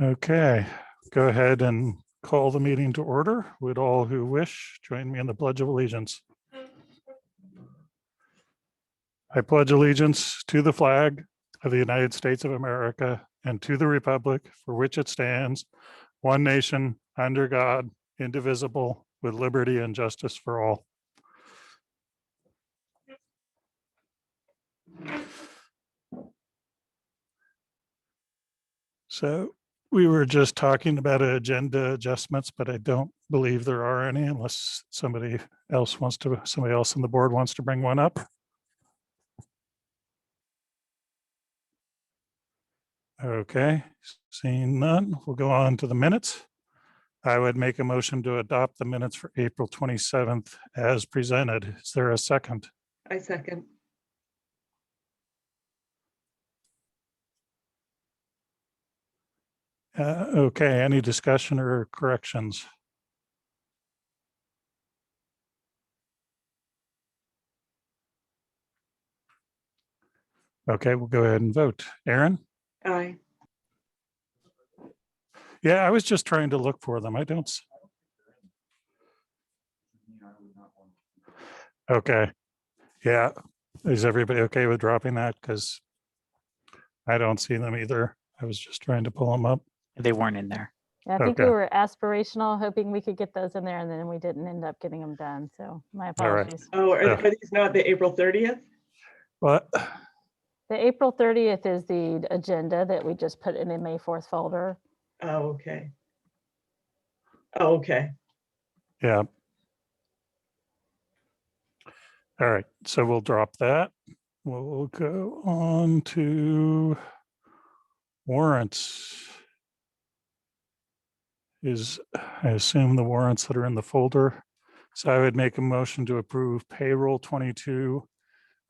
Okay, go ahead and call the meeting to order. Would all who wish join me in the Pledge of Allegiance? I pledge allegiance to the flag of the United States of America and to the republic for which it stands, one nation, under God, indivisible, with liberty and justice for all. So we were just talking about agenda adjustments, but I don't believe there are any unless somebody else in the board wants to bring one up. Okay, seeing none, we'll go on to the minutes. I would make a motion to adopt the minutes for April 27th as presented. Is there a second? I second. Okay, any discussion or corrections? Okay, we'll go ahead and vote. Aaron? Aye. Yeah, I was just trying to look for them. I don't. Okay. Yeah. Is everybody okay with dropping that? Because I don't see them either. I was just trying to pull them up. They weren't in there. Yeah, I think we Okay. were aspirational, hoping we could get those in there, and then we didn't end up getting them done. So my All right. apologies. Oh, Yeah. are these not the April 30th? But The April 30th is the agenda that we just put in the May 4th folder. Oh, okay. Oh, okay. yeah. All right, so we'll drop that. We'll go on to warrants. I assume the warrants that are in the folder. So I would make a motion to approve payroll 22,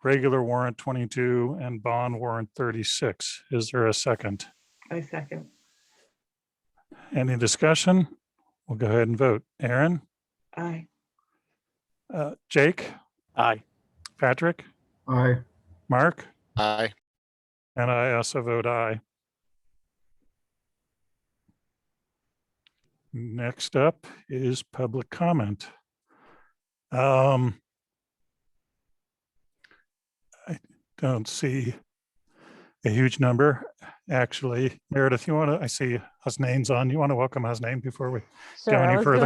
regular warrant 22, and bond warrant 36. Is there a second? I second. Any discussion? We'll go ahead and vote. Aaron? Aye. Jake? Aye. Patrick? Aye. Mark? Aye. And I also vote aye. Next up is public comment. I don't see a huge number. Actually, Meredith, I see Hasnain's on. You want to welcome Hasnain before we Sure, any I was further?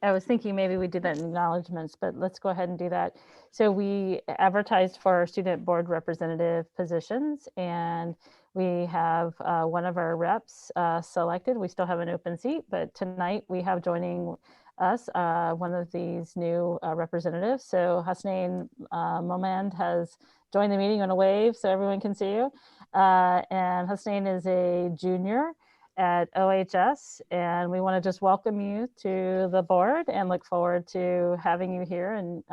I was thinking maybe we did that in acknowledgements, but let's go ahead and do that. So we advertised for our student board representative positions, and we have one of our reps selected. We still have an open seat, but tonight we have joining us one of these new representatives. So Hasnain Momand has joined the meeting on a wave so everyone can see you. And Hasnain is a junior at OHS, and we want to just welcome you to the board and look forward to having you here and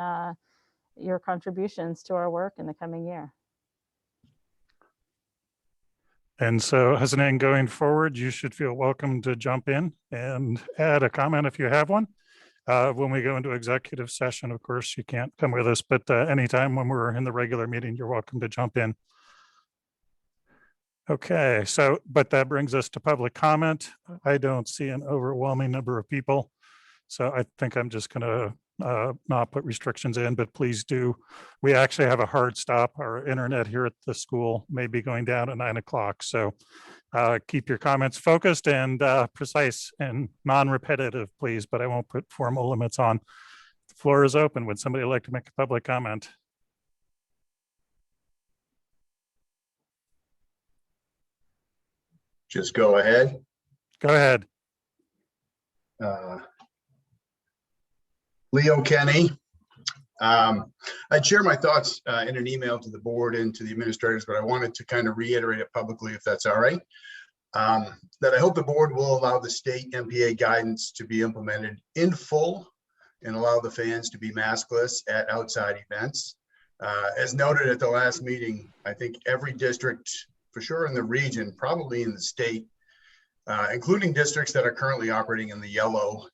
your contributions to our work in the coming year. And so Hasnain, going forward, you should feel welcome to jump in and add a comment if you have one. When we go into executive session, of course, you can't come with us, but anytime when we're in the regular meeting, you're welcome to jump in. Okay, so, but that brings us to public comment. I don't see an overwhelming number of people. So I think I'm just gonna not put restrictions in, but please do. We actually have a hard stop. Our internet here at the school may be going down at 9 o'clock. So keep your comments focused and precise and non-repetitive, please, but I won't put formal limits on. The floor is open. Would somebody like to make a public comment? Just go ahead. Go ahead. Leo Kenny. I'd share my thoughts in an email to the board and to the administrators, but I wanted to kind of reiterate it publicly, if that's all right. That I hope the board will allow the state MPA guidance to be implemented in full and allow the fans to be maskless at outside events. As noted at the last meeting, I think every district, for sure in the region, probably in the state, including districts that are currently operating in the yellow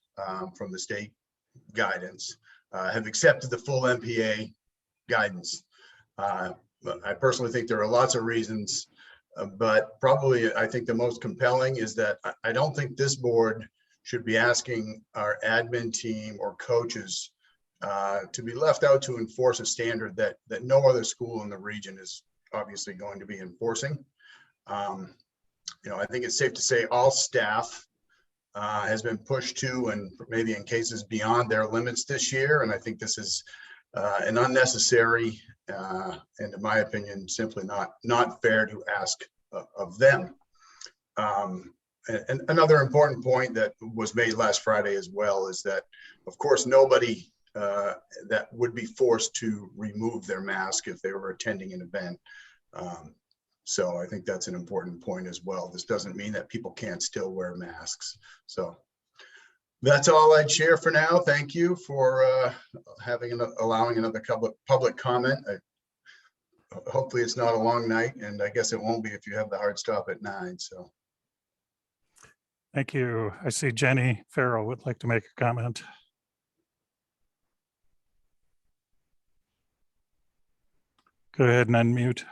from the state guidance, have accepted the full MPA guidance. I personally think there are lots of reasons But probably, I think the most compelling is that I don't think this board should be asking our admin team or coaches to be left out to enforce a standard that no other school in the region is obviously going to be enforcing. I think it's safe to say all staff has been pushed to, and maybe in cases beyond their limits this year. And I think this is an unnecessary, and in my opinion, simply not fair to ask of them. And another important point that was made last Friday as well is that, of course, nobody that would be forced to remove their mask if they were attending an event. So I think that's an important point as well. This doesn't mean that people can't still wear masks. So that's all I'd share for now. Thank you for allowing another public comment. Hopefully it's not a long night, and I guess it won't be if you have the hard stop at 9. So Thank you. I see Jenny Farrell would like to make a comment. Go ahead and unmute.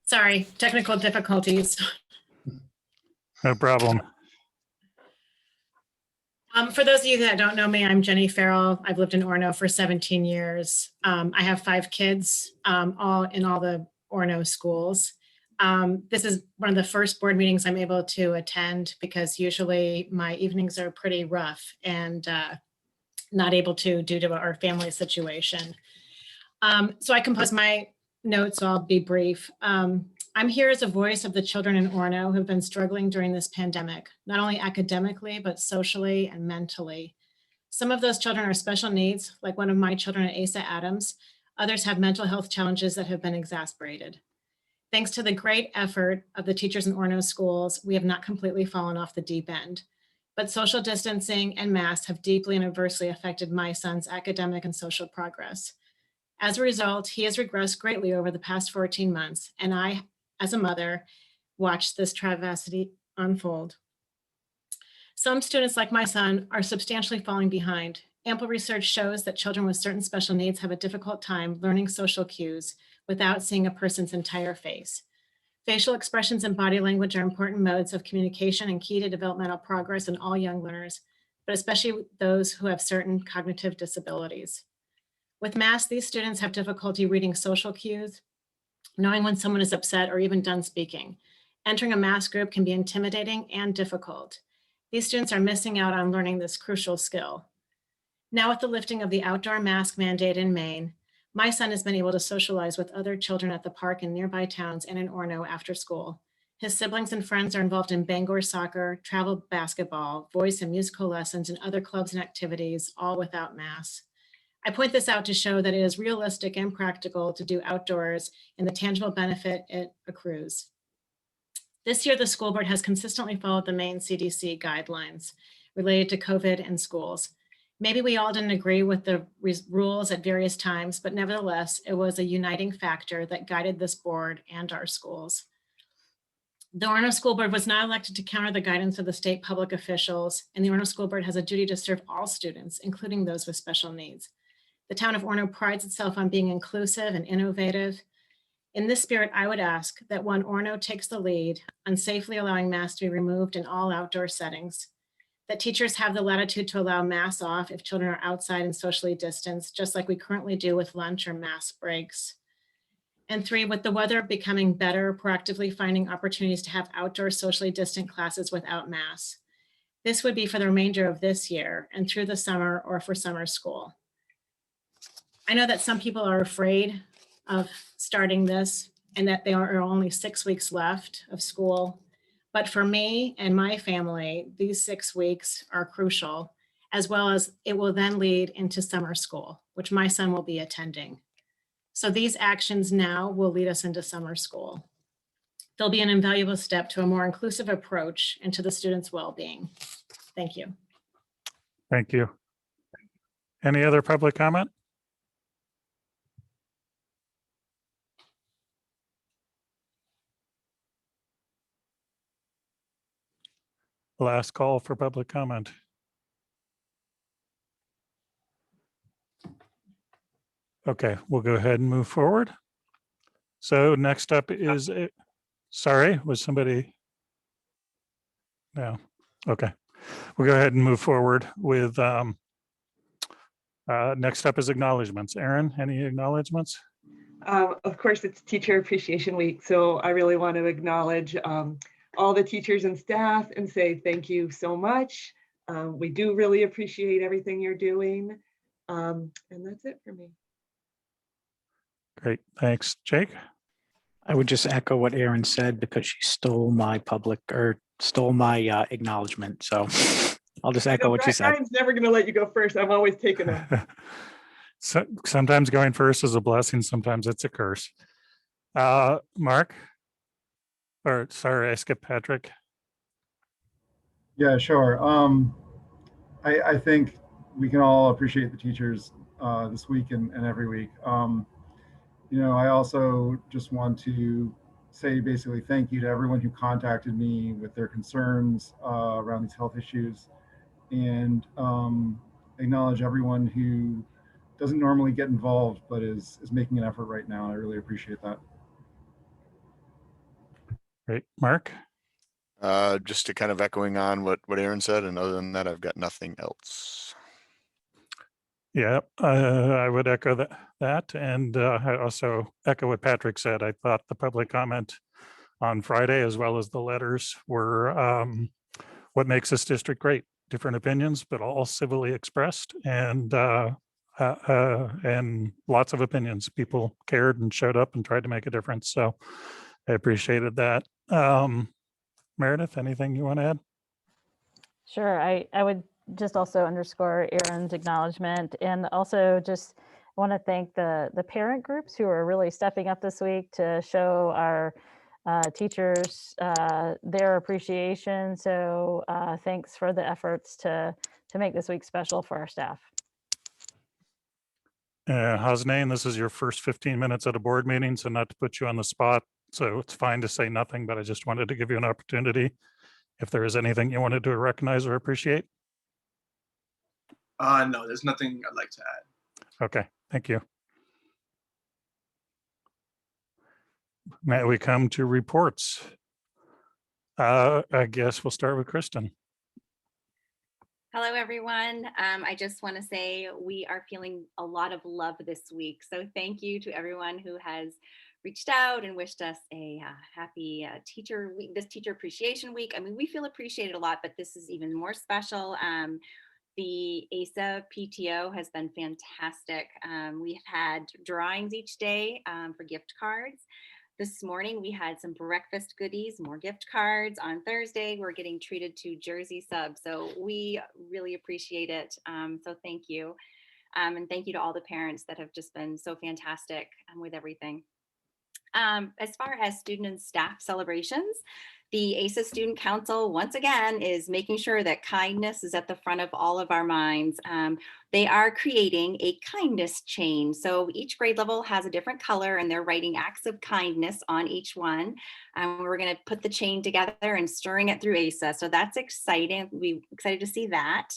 Sorry, technical difficulties. No problem. For those of you that don't know me, I'm Jenny Farrell. I've lived in Orono for 17 years. I have 5 kids, all in all the Orono schools. This is one of the first board meetings I'm able to attend because usually my evenings are pretty rough and not able to due to our family situation. So I composed my notes, so I'll be brief. I'm here as a voice of the children in Orono who've been struggling during this pandemic, not only academically, but socially and mentally. Some of those children are special needs, like one of my children at Asa Adams. Others have mental health challenges that have been exacerbated. Thanks to the great effort of the teachers in Orono schools, we have not completely fallen off the deep end. But social distancing and masks have deeply and adversely affected my son's academic and social progress. As a result, he has regressed greatly over the past 14 months, and I, as a mother, watched this travesty unfold. Some students, like my son, are substantially falling behind. Ample research shows that children with certain special needs have a difficult time learning social cues without seeing a person's entire face. Facial expressions and body language are important modes of communication and key to developmental progress in all young learners, but especially those who have certain cognitive disabilities. With masks, these students have difficulty reading social cues, knowing when someone is upset or even done speaking. Entering a mask group can be intimidating and difficult. These students are missing out on learning this crucial skill. Now, with the lifting of the outdoor mask mandate in Maine, my son has been able to socialize with other children at the park in nearby towns and in Orono after school. His siblings and friends are involved in Bangor soccer, travel basketball, voice and musical lessons, and other clubs and activities, all without masks. I point this out to show that it is realistic and practical to do outdoors and the tangible benefit it accrues. This year, the school board has consistently followed the Maine CDC guidelines related to COVID in schools. Maybe we all didn't agree with the rules at various times, but nevertheless, it was a uniting factor that guided this board and our schools. The Orono School Board was not elected to counter the guidance of the state public officials, and the Orono School Board has a duty to serve all students, including those with special needs. The town of Orono prides itself on being inclusive and innovative. In this spirit, I would ask that when Orono takes the lead on safely allowing masks to be removed in all outdoor settings, that teachers have the latitude to allow masks off if children are outside and socially distanced, just like we currently do with lunch or mask breaks. And 3, with the weather becoming better, proactively finding opportunities to have outdoor socially distant classes without masks. This would be for the remainder of this year and through the summer or for summer school. I know that some people are afraid of starting this and that there are only 6 weeks left of school. But for me and my family, these 6 weeks are crucial, as well as it will then lead into summer school, which my son will be attending. So these actions now will lead us into summer school. They'll be an invaluable step to a more inclusive approach and to the students' well-being. Thank you. Thank you. Any other public comment? Last call for public comment. Okay, we'll go ahead and move forward. So next up is, sorry, was somebody? No, okay. We'll go ahead and move forward with, next up is acknowledgements. Aaron, any acknowledgements? Of course, it's Teacher Appreciation Week, so I really want to acknowledge all the teachers and staff and say thank you so much. We do really appreciate everything you're doing. And that's it for me. Great, thanks. Jake? I would just echo what Erin said because she stole my acknowledgement. So I'll just echo what she said. Brian's never going to let you go first. I'm always taking them. So sometimes going first is a blessing, sometimes it's a curse. Mark? Or sorry, I skipped Patrick. Yeah, sure. I think we can all appreciate the teachers this week and every week. I also just want to say basically thank you to everyone who contacted me with their concerns around these health issues, and acknowledge everyone who doesn't normally get involved but is making an effort right now. I really appreciate that. Great, Mark? Just to kind of echoing on what Aaron said, and other than that, I've got nothing else. Yeah, I would echo that, and I also echo what Patrick said. I thought the public comment on Friday, as well as the letters, were what makes this district great. Different opinions, but all civilly expressed, and lots of opinions. People cared and showed up and tried to make a difference. So I appreciated that. Meredith, anything you want to add? Sure. I would just also underscore Aaron's acknowledgement, and also just want to thank the parent groups who are really stepping up this week to show our teachers their appreciation. So thanks for the efforts to make this week special for our staff. Hasnain, this is your first 15 minutes at a board meeting, so not to put you on the spot. So it's fine to say nothing, but I just wanted to give you an opportunity. If there is anything you wanted to recognize or appreciate. No, there's nothing I'd like to add. Okay, thank you. May we come to reports? I guess we'll start with Kristen. Hello, everyone. I just want to say we are feeling a lot of love this week. So thank you to everyone who has reached out and wished us a happy teacher week, this Teacher Appreciation Week. I mean, we feel appreciated a lot, but this is even more special. The ASA PTO has been fantastic. We've had drawings each day for gift cards. This morning, we had some breakfast goodies, more gift cards. On Thursday, we're getting treated to Jersey subs. So we really appreciate it. So thank you. And thank you to all the parents that have just been so fantastic with everything. As far as student and staff celebrations, the ASA Student Council, once again, is making sure that kindness is at the front of all of our minds. They are creating a kindness chain. So each grade level has a different color and they're writing acts of kindness on each one. We're going to put the chain together and stirring it through ASA. So that's exciting. We're excited to see that.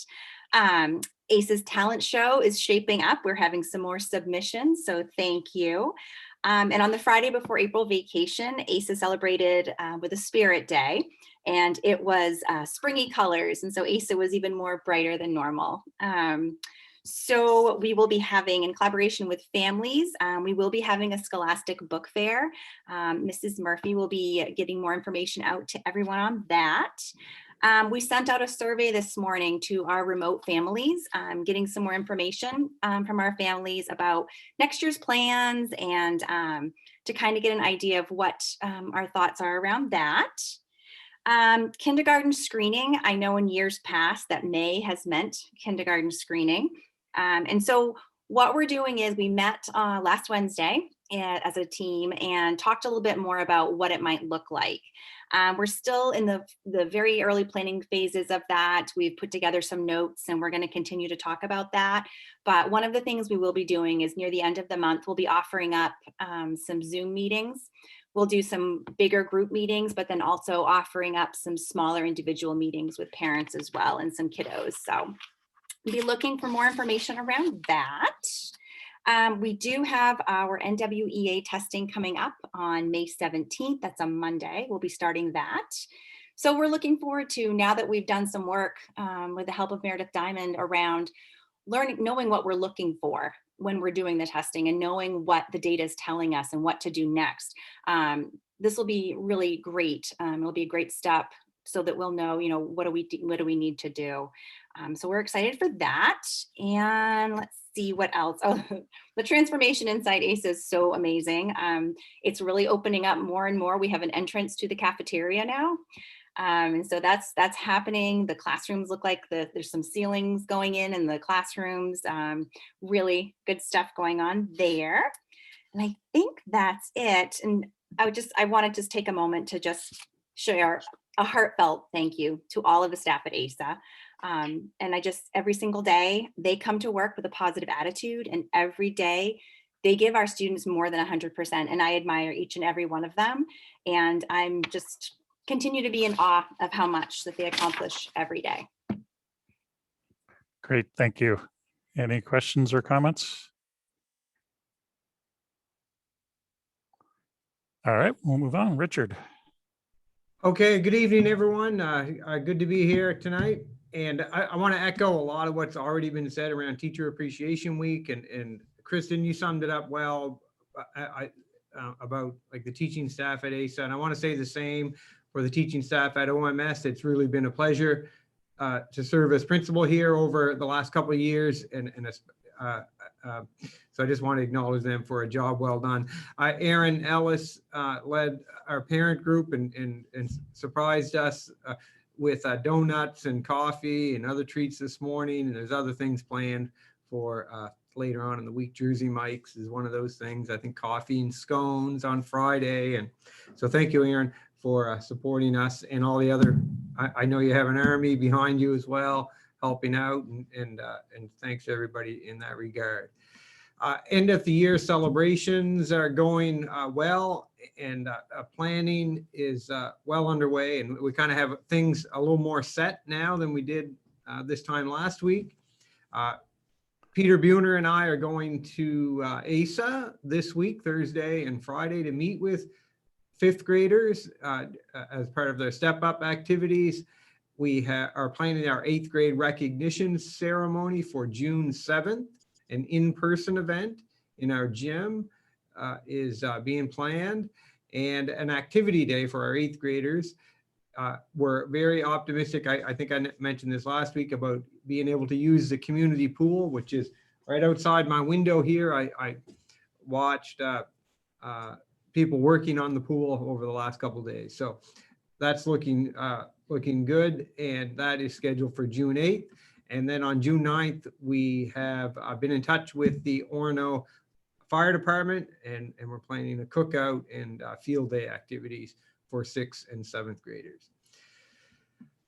ASA's talent show is shaping up. We're having some more submissions. So thank you. And on the Friday before April vacation, ASA celebrated with a spirit day, and it was springy colors. And so ASA was even more brighter than normal. So we will be having, in collaboration with families, we will be having a scholastic book fair. Mrs. Murphy will be getting more information out to everyone on that. We sent out a survey this morning to our remote families, getting some more information from our families about next year's plans and to kind of get an idea of what our thoughts are around that. Kindergarten screening, I know in years past that May has meant kindergarten screening. And so what we're doing is we met last Wednesday as a team and talked a little bit more about what it might look like. We're still in the very early planning phases of that. We've put together some notes and we're going to continue to talk about that. But one of the things we will be doing is near the end of the month, we'll be offering up some Zoom meetings. We'll do some bigger group meetings, but then also offering up some smaller individual meetings with parents as well and some kiddos. So be looking for more information around that. We do have our NWEA testing coming up on May 17th. That's a Monday. We'll be starting that. So we're looking forward to, now that we've done some work with the help of Meredith Diamond around knowing what we're looking for when we're doing the testing and knowing what the data is telling us and what to do next. This will be really great. It'll be a great step so that we'll know, what do we need to do. So we're excited for that. And let's see what else. Oh, the transformation inside ACE is so amazing. It's really opening up more and more. We have an entrance to the cafeteria now. And so that's happening. The classrooms look like there's some ceilings going in the classrooms. Really good stuff going on there. And I think that's it. And I want to just take a moment to just share a heartfelt thank you to all of the staff at ASA. And every single day they come to work with a positive attitude, and every day they give our students more than 100%. And I admire each and every one of them. And I'm just continue to be in awe of how much that they accomplish every day. Great, thank you. Any questions or comments? All right, we'll move on. Richard. Okay, good evening, everyone. Good to be here tonight. And I want to echo a lot of what's already been said around Teacher Appreciation Week. And Kristen, you summed it up well about like the teaching staff at ASA. And I want to say the same for the teaching staff at OMS. It's really been a pleasure to serve as principal here over the last couple of years. So I just want to acknowledge them for a job well done. Aaron Ellis led our parent group and surprised us with donuts and coffee and other treats this morning. And there's other things planned for later on in the week. Jersey Mike's is one of those things. I think coffee and scones on Friday. And so thank you, Aaron, for supporting us and all the other. I know you have an army behind you as well, helping out, and thanks to everybody in that regard. End of the year celebrations are going well, and planning is well underway, and we kind of have things a little more set now than we did this time last week. Peter Buhner and I are going to ASA this week, Thursday and Friday, to meet with fifth graders as part of their step up activities. We are planning our 8th grade recognition ceremony for June 7th. An in-person event in our gym is being planned, and an activity day for our 8th graders. We're very optimistic. I think I mentioned this last week about being able to use the community pool, which is right outside my window here. I watched people working on the pool over the last couple of days. So that's looking good, and that is scheduled for June 8th. And then on June 9th, we have been in touch with the Orono Fire Department, and we're planning a cookout and field day activities for 6th and 7th graders.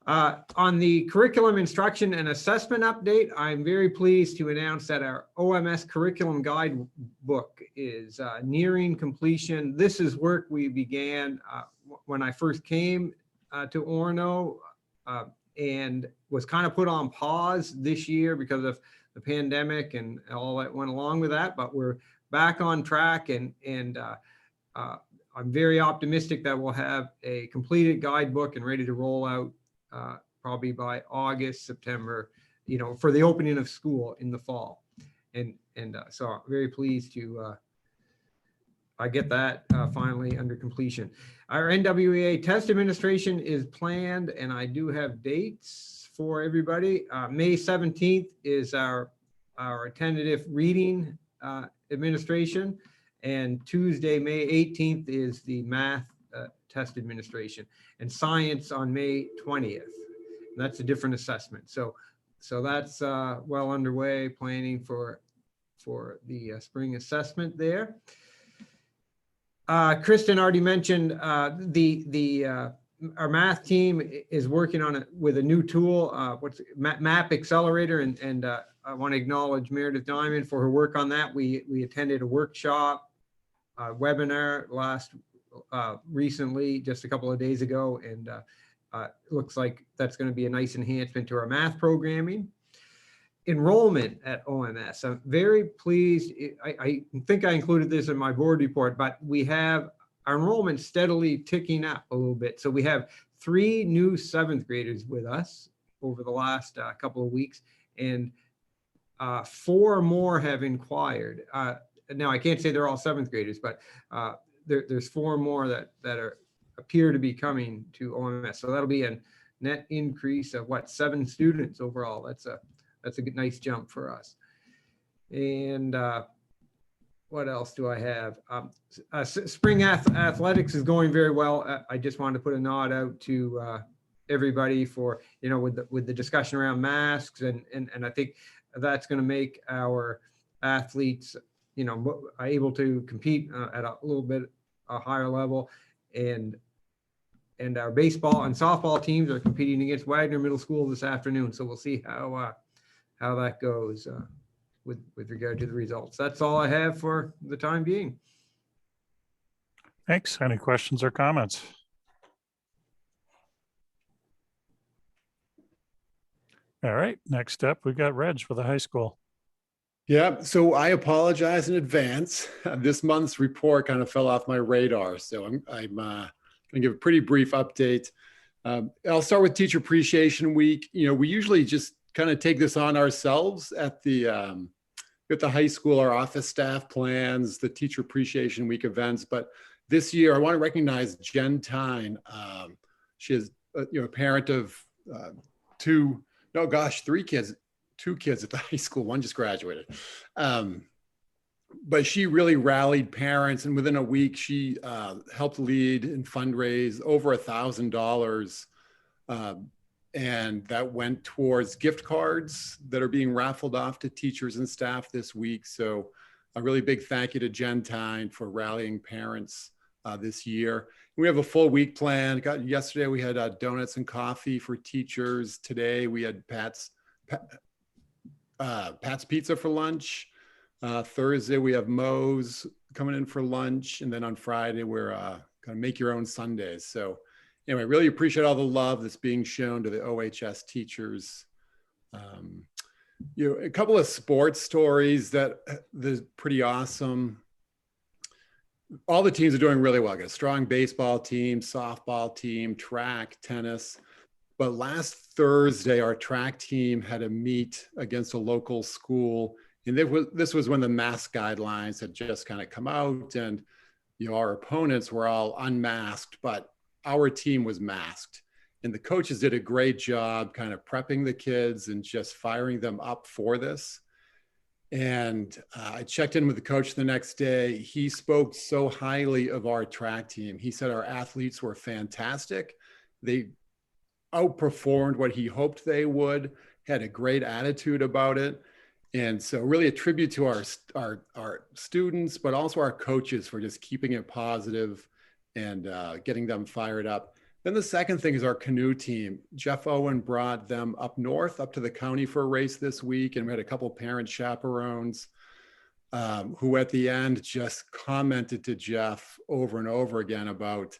On the curriculum instruction and assessment update, I'm very pleased to announce that our OMS curriculum guide book is nearing completion. This is work we began when I first came to Orono, and was kind of put on pause this year because of the pandemic and all that went along with that, but we're back on track, and I'm very optimistic that we'll have a completed guidebook and ready to roll out probably by August, September, for the opening of school in the fall. And so I'm very pleased to I get that finally under completion. Our NWEA test administration is planned, and I do have dates for everybody. May 17th is our tentative reading administration, and Tuesday, May 18th is the math test administration, and science on May 20th. And that's a different assessment. So that's well underway, planning for the spring assessment there. Kristen already mentioned our math team is working on it with a new tool, what's Map Accelerator, and I want to acknowledge Meredith Diamond for her work on that. We attended a workshop webinar recently, just a couple of days ago, and looks like that's going to be a nice enhancement to our math programming. enrollment at OMS. I'm very pleased. I think I included this in my board report, but we have our enrollment steadily ticking up a little bit. So we have 3 new 7th graders with us over the last couple of weeks, and 4 more have inquired. Now I can't say they're all 7th graders, but there's 4 more that appear to be coming to OMS. So that'll be a net increase of 7 students overall. That's a good, nice jump for us. And what else do I have? Spring athletics is going very well. I just wanted to put a nod out to everybody for, with the discussion around masks, and I think that's going to make our athletes, able to compete at a little bit a higher level, and our baseball and softball teams are competing against Wagner Middle School this afternoon. So we'll see how that goes with regard to the results. That's all I have for the time being. Thanks. Any questions or comments? All right, next up, we've got Reg for the high school. Yeah, so I apologize in advance. This month's report kind of fell off my radar, so I'm going to give a pretty brief update. I'll start with Teacher Appreciation Week. We usually just kind of take this on ourselves at the high school. Our office staff plans the Teacher Appreciation Week events, but this year I want to recognize Jen Tyne. She is a parent of 2 kids. 2 kids at the high school. One just graduated. But she really rallied parents, and within a week, she helped lead and fundraise over $1,000. And that went towards gift cards that are being raffled off to teachers and staff this week. So a really big thank you to Jen Tyne for rallying parents this year. We have a full week plan. Yesterday, we had donuts and coffee for teachers. Today, we had Pat's Pizza for lunch. Thursday, we have Moe's coming in for lunch. And then on Friday, we're going to make your own Sundays. So anyway, really appreciate all the love that's being shown to the OHS teachers. A couple of sports stories that's pretty awesome. All the teams are doing really well. Got a strong baseball team, softball team, track, tennis. But last Thursday, our track team had a meet against a local school. And this was when the mask guidelines had just kind of come out, and our opponents were all unmasked, but our team was masked. And the coaches did a great job kind of prepping the kids and just firing them up for this. And I checked in with the coach the next day. He spoke so highly of our track team. He said our athletes were fantastic. They outperformed what he hoped they would, had a great attitude about it. And so really a tribute to our students, but also our coaches for just keeping it positive and getting them fired up. Then the second thing is our canoe team. Jeff Owen brought them up north, up to the county for a race this week. And we had a couple parent chaperones who at the end just commented to Jeff over and over again about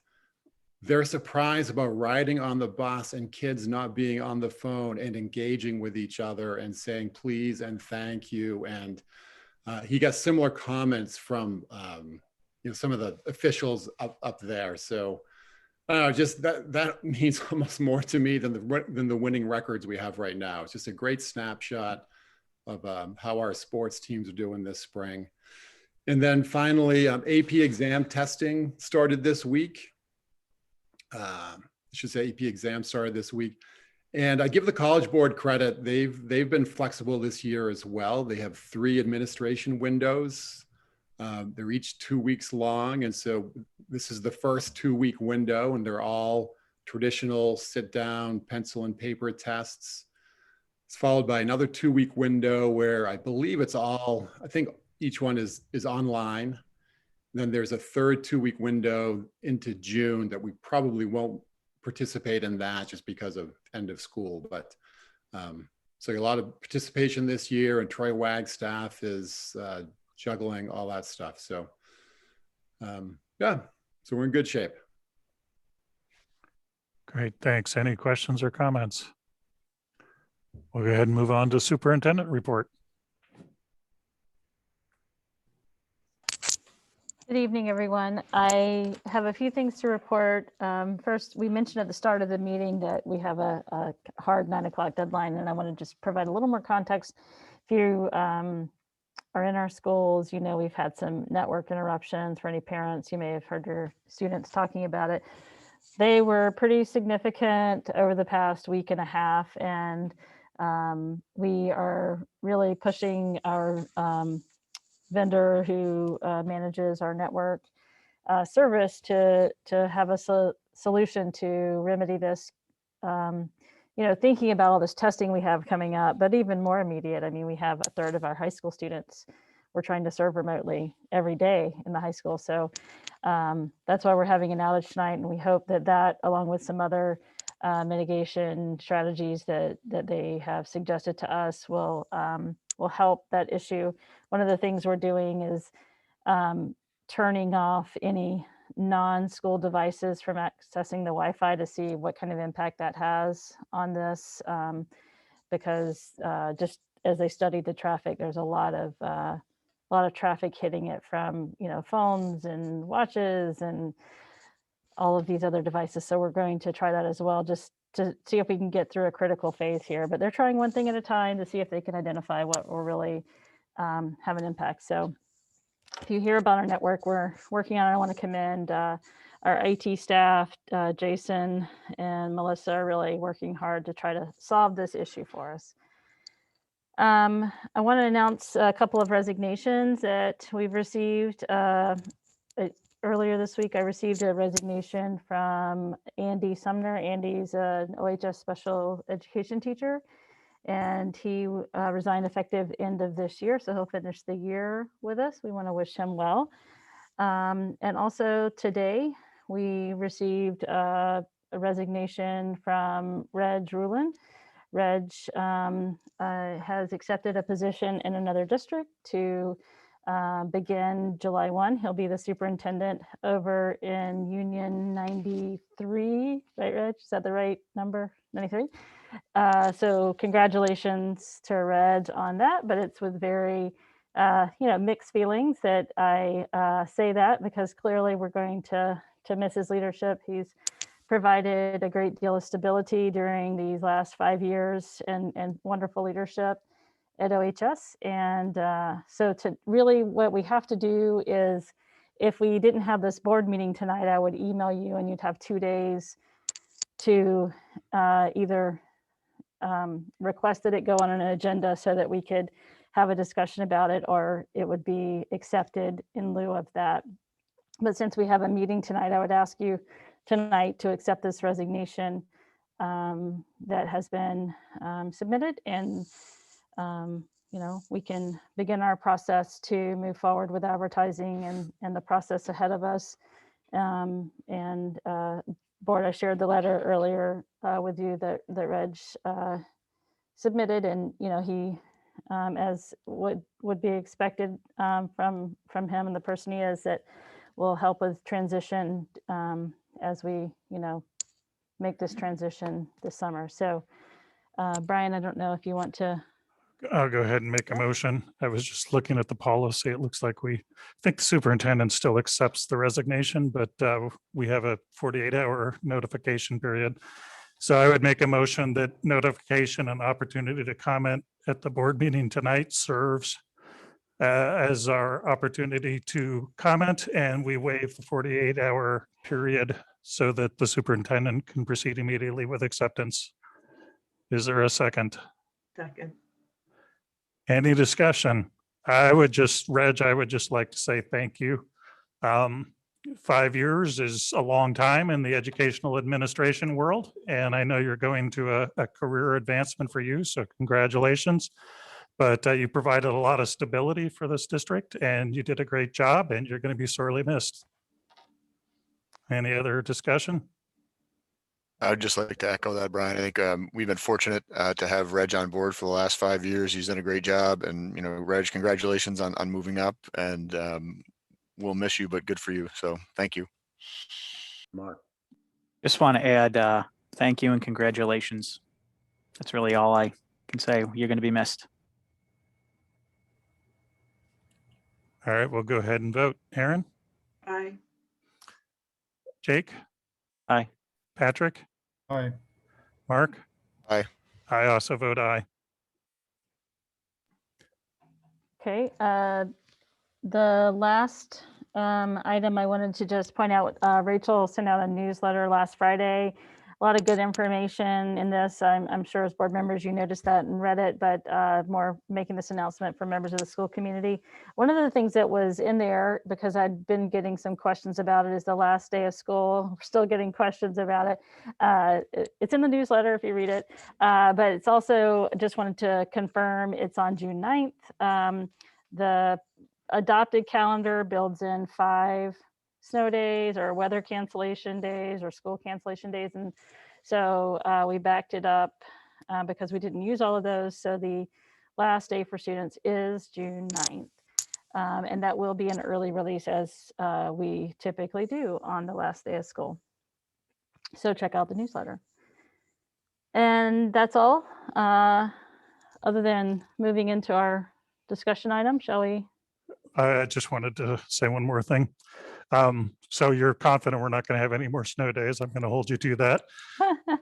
their surprise about riding on the bus and kids not being on the phone and engaging with each other and saying please and thank you. And he got similar comments from some of the officials up there. So just that means almost more to me than the winning records we have right now. It's just a great snapshot of how our sports teams are doing this spring. And then finally, AP exam testing started this week. I should say AP exam started this week. And I give the College Board credit. They've been flexible this year as well. They have 3 administration windows. They're each 2 weeks long. And so this is the first 2-week window, and they're all traditional sit down, pencil and paper tests. It's followed by another 2-week window where I believe I think each one is online. Then there's a third 2-week window into June that we probably won't participate in that just because of end of school. But so a lot of participation this year, and Troy Wagstaff is juggling all that stuff. So yeah, so we're in good shape. Great, thanks. Any questions or comments? We'll go ahead and move on to superintendent report. Good evening, everyone. I have a few things to report. First, we mentioned at the start of the meeting that we have a hard 9 o'clock deadline, and I want to just provide a little more context. If you are in our schools, you know we've had some network interruptions. For any parents, you may have heard your students talking about it. They were pretty significant over the past week and a half, and we are really pushing our vendor who manages our network service to have a solution to remedy this. Thinking about all this testing we have coming up, but even more immediate. I mean, we have a third of our high school students we're trying to serve remotely every day in the high school. So that's why we're having an outage tonight, and we hope that along with some other mitigation strategies that they have suggested to us will help that issue. One of the things we're doing is turning off any non-school devices from accessing the Wi-Fi to see what kind of impact that has on this, because just as they studied the traffic, there's a lot of traffic hitting it from phones and watches and all of these other devices. So we're going to try that as well, just to see if we can get through a critical phase here. But they're trying one thing at a time to see if they can identify what will really have an impact. So if you hear about our network, we're working on it. I want to commend our IT staff, Jason and Melissa, are really working hard to try to solve this issue for us. I want to announce a couple of resignations that we've received. Earlier this week, I received a resignation from Andy Sumner. Andy's an OHS special education teacher, and he resigned effective end of this year, so he'll finish the year with us. We want to wish him well. And also today, we received a resignation from Reg Rulin. Reg has accepted a position in another district to begin July 1. He'll be the superintendent over in Union 93, right, Reg? Is that the right number? 93? So congratulations to Reg on that, but it's with very mixed feelings that I say that, because clearly we're going to miss his leadership. He's provided a great deal of stability during these last 5 years and wonderful leadership at OHS. And so to really what we have to do is, if we didn't have this board meeting tonight, I would email you and you'd have 2 days to either request that it go on an agenda so that we could have a discussion about it, or it would be accepted in lieu of that. But since we have a meeting tonight, I would ask you tonight to accept this resignation that has been submitted, and we can begin our process to move forward with advertising and the process ahead of us. Board, I shared the letter earlier with you that Reg submitted, and he, as would be expected from him and the person he is, that will help with transition as we make this transition this summer. So Brian, I don't know if you want to. I'll go ahead and make a motion. I was just looking at the policy. It looks like I think the superintendent still accepts the resignation, but we have a 48-hour notification period. So I would make a motion that notification and opportunity to comment at the board meeting tonight serves as our opportunity to comment, and we waive the 48-hour period so that the superintendent can proceed immediately with acceptance. Is there a second? Second. Any discussion? Reg, I would just like to say thank you. 5 years is a long time in the educational administration world, and I know you're going to a career advancement for you, so congratulations. But you provided a lot of stability for this district, and you did a great job, and you're going to be sorely missed. Any other discussion? I would just like to echo that, Brian. I think we've been fortunate to have Reg on board for the last 5 years. He's done a great job, and Reg, congratulations on moving up, and we'll miss you, but good for you. So thank you. Mark. Just want to add thank you and congratulations. That's really all I can say you're going to be missed. All right, we'll go ahead and vote. Aaron, Aye. Jake, Aye. Patrick, Aye. Mark? Aye. I also vote aye. Okay, the last item I wanted to just point out, Rachel sent out a newsletter last Friday. A lot of good information in this. I'm sure as board members, you noticed that and read it, but more making this announcement for members of the school community. One of the things that was in there, because I'd been getting some questions about it, is the last day of school. We're still getting questions about it. It's in the newsletter if you read it, but it's also, just wanted to confirm it's on June 9th. The adopted calendar builds in 5 snow days or weather cancellation days or school cancellation days. And so we backed it up because we didn't use all of those. So the last day for students is June 9th. And that will be an early release as we typically do on the last day of school. So check out the newsletter. And that's all, other than moving into our discussion item, shall we? I just wanted to say one more thing. So you're confident we're not going to have any more snow days. I'm going to hold you to that.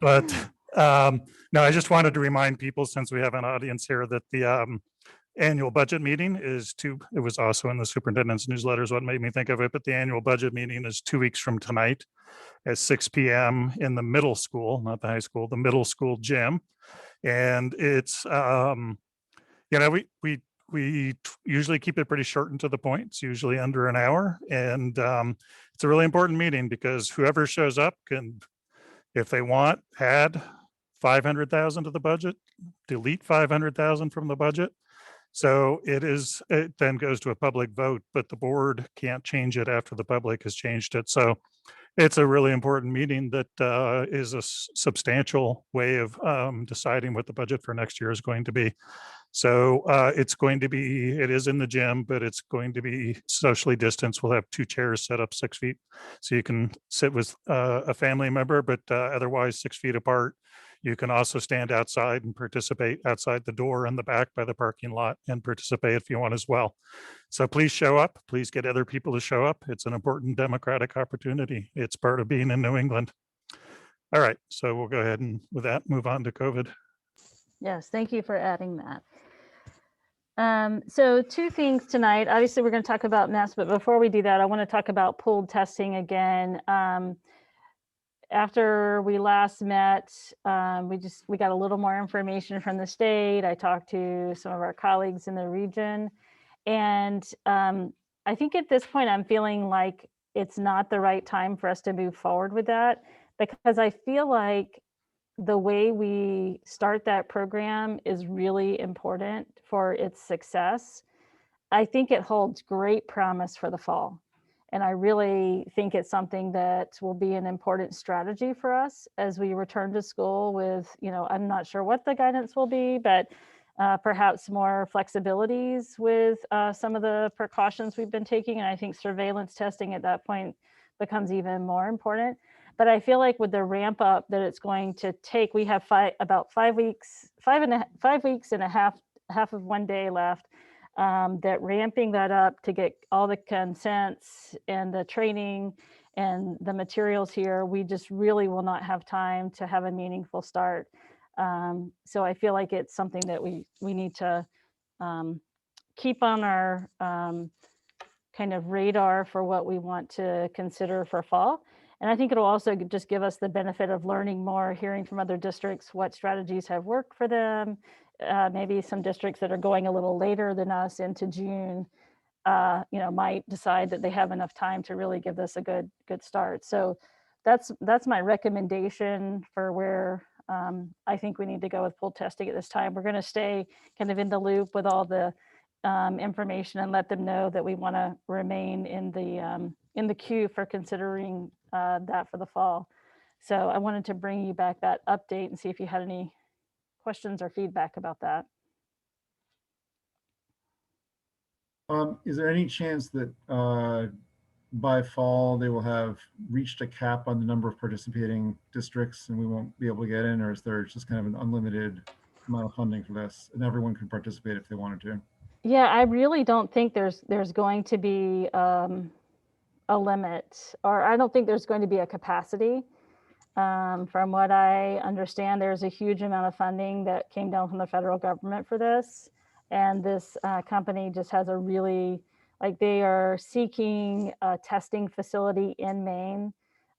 But no, I just wanted to remind people, since we have an audience here, that the annual budget meeting is it was also in the superintendent's newsletter is what made me think of it, but the annual budget meeting is 2 weeks from tonight at 6 p.m. in the middle school, not the high school, the middle school gym. And it's, we usually keep it pretty short and to the point. It's usually under an hour. And it's a really important meeting because whoever shows up can, if they want, add 500,000 to the budget, delete 500,000 from the budget. So it then goes to a public vote, but the board can't change it after the public has changed it. So it's a really important meeting that is a substantial way of deciding what the budget for next year is going to be. So it is in the gym, but it's going to be socially distanced. We'll have 2 chairs set up 6 feet. So you can sit with a family member, but otherwise 6 feet apart. You can also stand outside and participate outside the door in the back by the parking lot and participate if you want as well. So please show up. Please get other people to show up. It's an important democratic opportunity. It's part of being in New England. All right, so we'll go ahead and with that, move on to COVID. Yes, thank you for adding that. So 2 things tonight. Obviously, we're going to talk about masks, but before we do that, I want to talk about pooled testing again. After we last met, we got a little more information from the state. I talked to some of our colleagues in the region, and I think at this point, I'm feeling like it's not the right time for us to move forward with that, because I feel like the way we start that program is really important for its success. I think it holds great promise for the fall. And I really think it's something that will be an important strategy for us as we return to school with, I'm not sure what the guidance will be, but perhaps more flexibilities with some of the precautions we've been taking. And I think surveillance testing at that point becomes even more important. But I feel like with the ramp up that it's going to take, we have about 5 weeks, 5 weeks and a half of 1 day left. That ramping that up to get all the consents and the training and the materials here, we just really will not have time to have a meaningful start. So I feel like it's something that we need to keep on our kind of radar for what we want to consider for fall. And I think it'll also just give us the benefit of learning more, hearing from other districts, what strategies have worked for them. Maybe some districts that are going a little later than us into June, might decide that they have enough time to really give this a good start. So that's my recommendation for where I think we need to go with pool testing at this time. We're going to stay kind of in the loop with all the information and let them know that we want to remain in the queue for considering that for the fall. So I wanted to bring you back that update and see if you had any questions or feedback about that. Is there any chance that by fall they will have reached a cap on the number of participating districts and we won't be able to get in, or is there just kind of an unlimited amount of funding for this, and everyone can participate if they wanted to. Yeah, I really don't think there's going to be a limit, or I don't think there's going to be a capacity. From what I understand, there's a huge amount of funding that came down from the federal government for this. And this company just has a really, like, they are seeking a testing facility in Maine.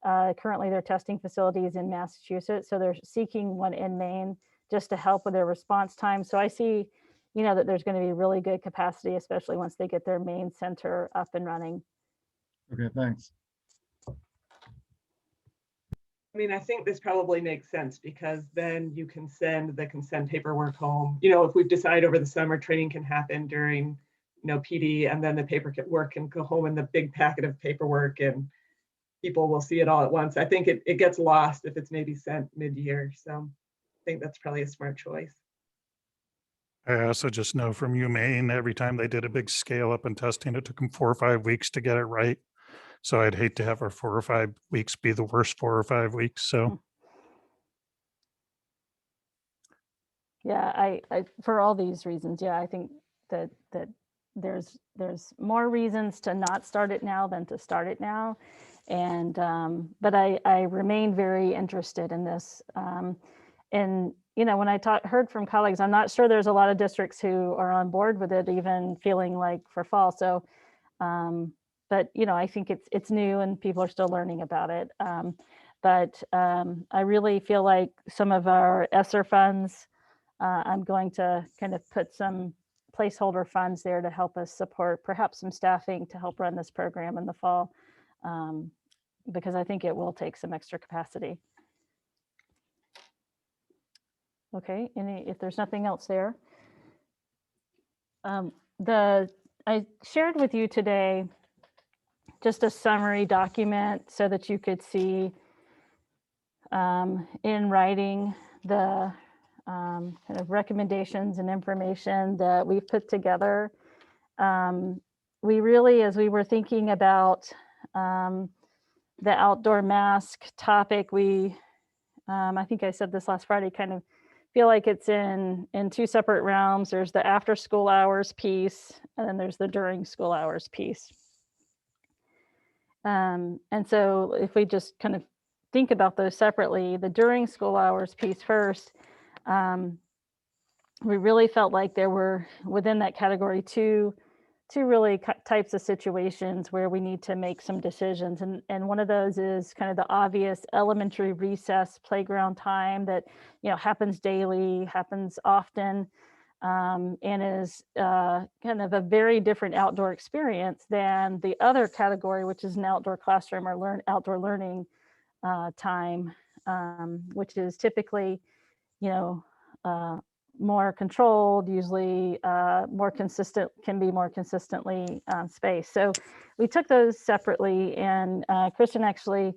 Currently, their testing facility is in Massachusetts. So they're seeking one in Maine just to help with their response time. So I see, that there's going to be really good capacity, especially once they get their main center up and running. Okay, thanks. I mean, I think this probably makes sense because then you can send the consent paperwork home. If we've decided over the summer training can happen during, PD, and then the paperwork can go home in the big packet of paperwork and people will see it all at once. I think it gets lost if it's maybe sent mid-year. So I think that's probably a smart choice. I also just know from UMaine, every time they did a big scale up in testing, it took them 4 or 5 weeks to get it right. So I'd hate to have our 4 or 5 weeks be the worst 4 or 5 weeks. So Yeah, I for all these reasons, yeah, I think that there's more reasons to not start it now than to start it now. And but I remain very interested in this. And when I heard from colleagues, I'm not sure there's a lot of districts who are on board with it, even feeling like for fall. So but I think it's new and people are still learning about it. But I really feel like some of our ESSER funds, I'm going to kind of put some placeholder funds there to help us support perhaps some staffing to help run this program in the fall, because I think it will take some extra capacity. Okay, if there's nothing else there. I shared with you today just a summary document so that you could see in writing the kind of recommendations and information that we've put together. We really, as we were thinking about the outdoor mask topic, I think I said this last Friday, kind of feel like it's in 2 separate realms. There's the after school hours piece, and then there's the during school hours piece. And so if we just kind of think about those separately, the during school hours piece first, we really felt like there were within that category two really types of situations where we need to make some decisions. And one of those is kind of the obvious elementary recess playground time that, happens daily, happens often, and is kind of a very different outdoor experience than the other category, which is an outdoor classroom or outdoor learning time, which is typically, more controlled, usually more consistent, can be more consistently spaced. So we took those separately, and Kristen actually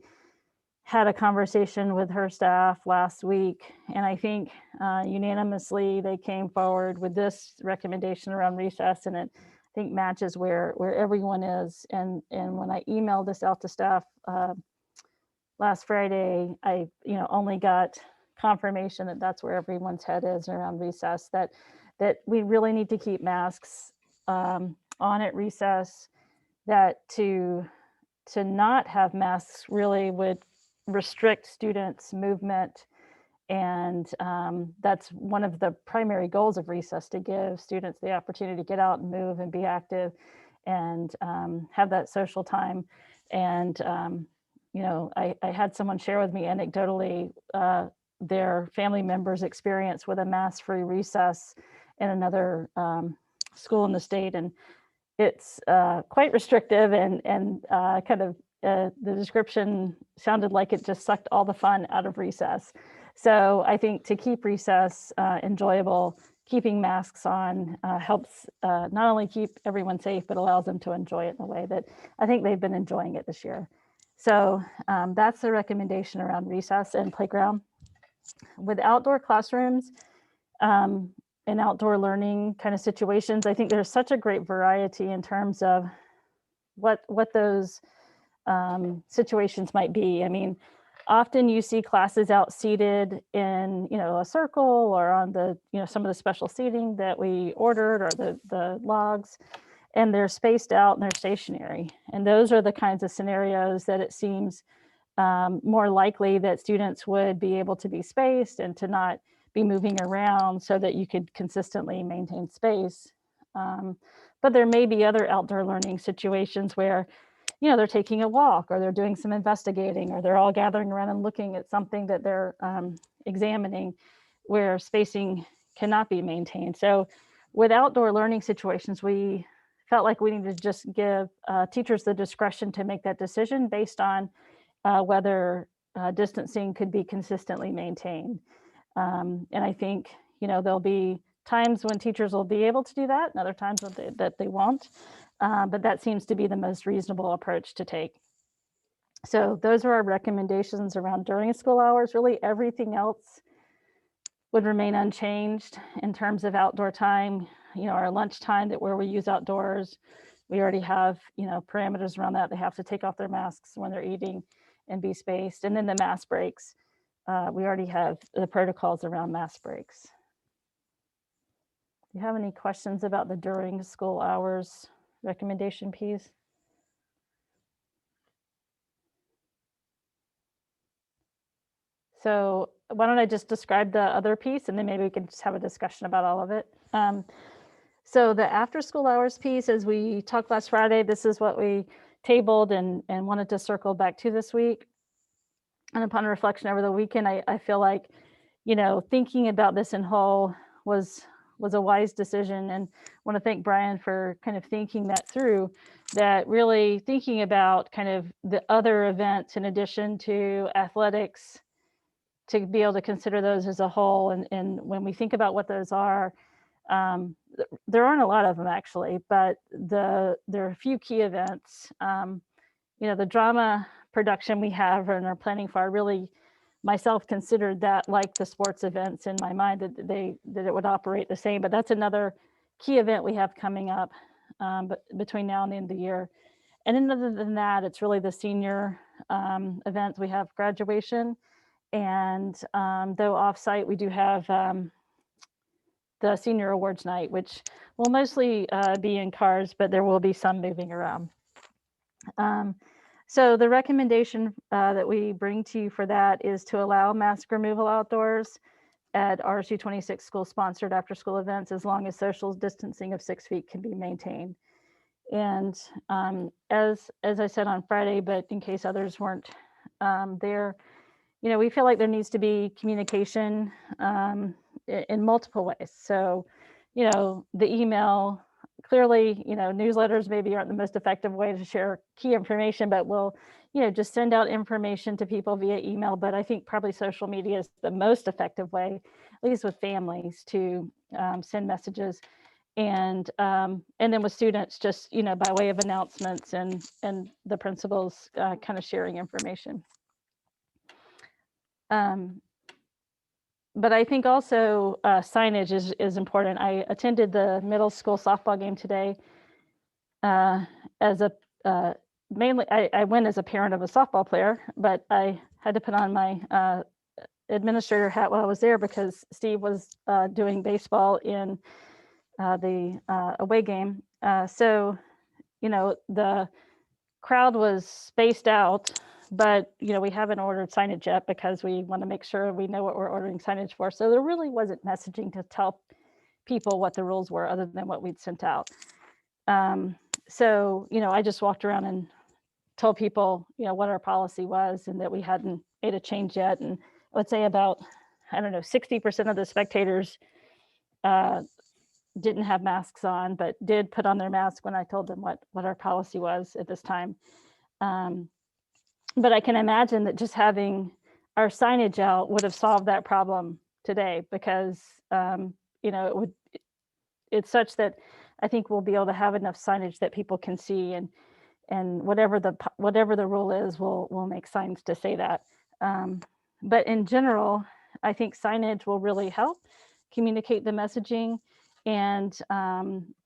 had a conversation with her staff last week, and I think unanimously they came forward with this recommendation around recess, and it I think matches where everyone is. And when I emailed this out to staff last Friday, I only got confirmation that that's where everyone's head is around recess, that we really need to keep masks on at recess, that to not have masks really would restrict students' movement. And that's one of the primary goals of recess, to give students the opportunity to get out and move and be active and have that social time. And I had someone share with me anecdotally their family members' experience with a mask-free recess in another school in the state, and it's quite restrictive and kind of the description sounded like it just sucked all the fun out of recess. So I think to keep recess enjoyable, keeping masks on helps not only keep everyone safe, but allows them to enjoy it in a way that I think they've been enjoying it this year. So that's the recommendation around recess and playground. With outdoor classrooms and outdoor learning kind of situations, I think there's such a great variety in terms of what those situations might be. I mean, Often you see classes out seated in, a circle or on the, some of the special seating that we ordered or the logs, and they're spaced out and they're stationary. And those are the kinds of scenarios that it seems more likely that students would be able to be spaced and to not be moving around so that you could consistently maintain space. But there may be other outdoor learning situations where, they're taking a walk or they're doing some investigating or they're all gathering around and looking at something that they're examining where spacing cannot be maintained. So with outdoor learning situations, we felt like we needed to just give teachers the discretion to make that decision based on whether distancing could be consistently maintained. And I think, there'll be times when teachers will be able to do that and other times that they won't. But that seems to be the most reasonable approach to take. So those are our recommendations around during school hours. Really everything else would remain unchanged in terms of outdoor time. Our lunch time where we use outdoors, we already have, parameters around that. They have to take off their masks when they're eating and be spaced. And then the mask breaks, we already have the protocols around mask breaks. Do you have any questions about the during school hours recommendation piece? So why don't I just describe the other piece and then maybe we can just have a discussion about all of it. So the after school hours piece, as we talked last Friday, this is what we tabled and wanted to circle back to this week. And upon reflection over the weekend, I feel like, thinking about this in whole was a wise decision, and want to thank Brian for kind of thinking that through, that really thinking about kind of the other events in addition to athletics, to be able to consider those as a whole. And when we think about what those are, there aren't a lot of them actually, but there are a few key events. The drama production we have and are planning for, I really myself considered that like the sports events in my mind, that it would operate the same, but that's another key event we have coming up but between now and the end of the year. And then other than that, it's really the senior events. We have graduation, and though offsite, we do have the senior awards night, which will mostly be in cars, but there will be some moving around. So the recommendation that we bring to you for that is to allow mask removal outdoors at RSU 26 school-sponsored after-school events, as long as social distancing of 6 feet can be maintained. And as I said on Friday, but in case others weren't there, we feel like there needs to be communication in multiple ways. So, the email, clearly, newsletters maybe aren't the most effective way to share key information, but we'll, just send out information to people via email. But I think probably social media is the most effective way, at least with families, to send messages. And then with students, just, by way of announcements and the principals kind of sharing information. But I think also signage is important. I attended the middle school softball game today as a mainly I went as a parent of a softball player, but I had to put on my administrator hat while I was there because Steve was doing baseball in the away game. So, the crowd was spaced out, but we haven't ordered signage yet because we want to make sure we know what we're ordering signage for. So there really wasn't messaging to tell people what the rules were other than what we'd sent out. So, I just walked around and told people, what our policy was and that we hadn't made a change yet. And I would say about, 60% of the spectators didn't have masks on, but did put on their mask when I told them what our policy was at this time. But I can imagine that just having our signage out would have solved that problem today, because it's such that I think we'll be able to have enough signage that people can see, and whatever the rule is, we'll make signs to say that. But in general, I think signage will really help communicate the messaging. And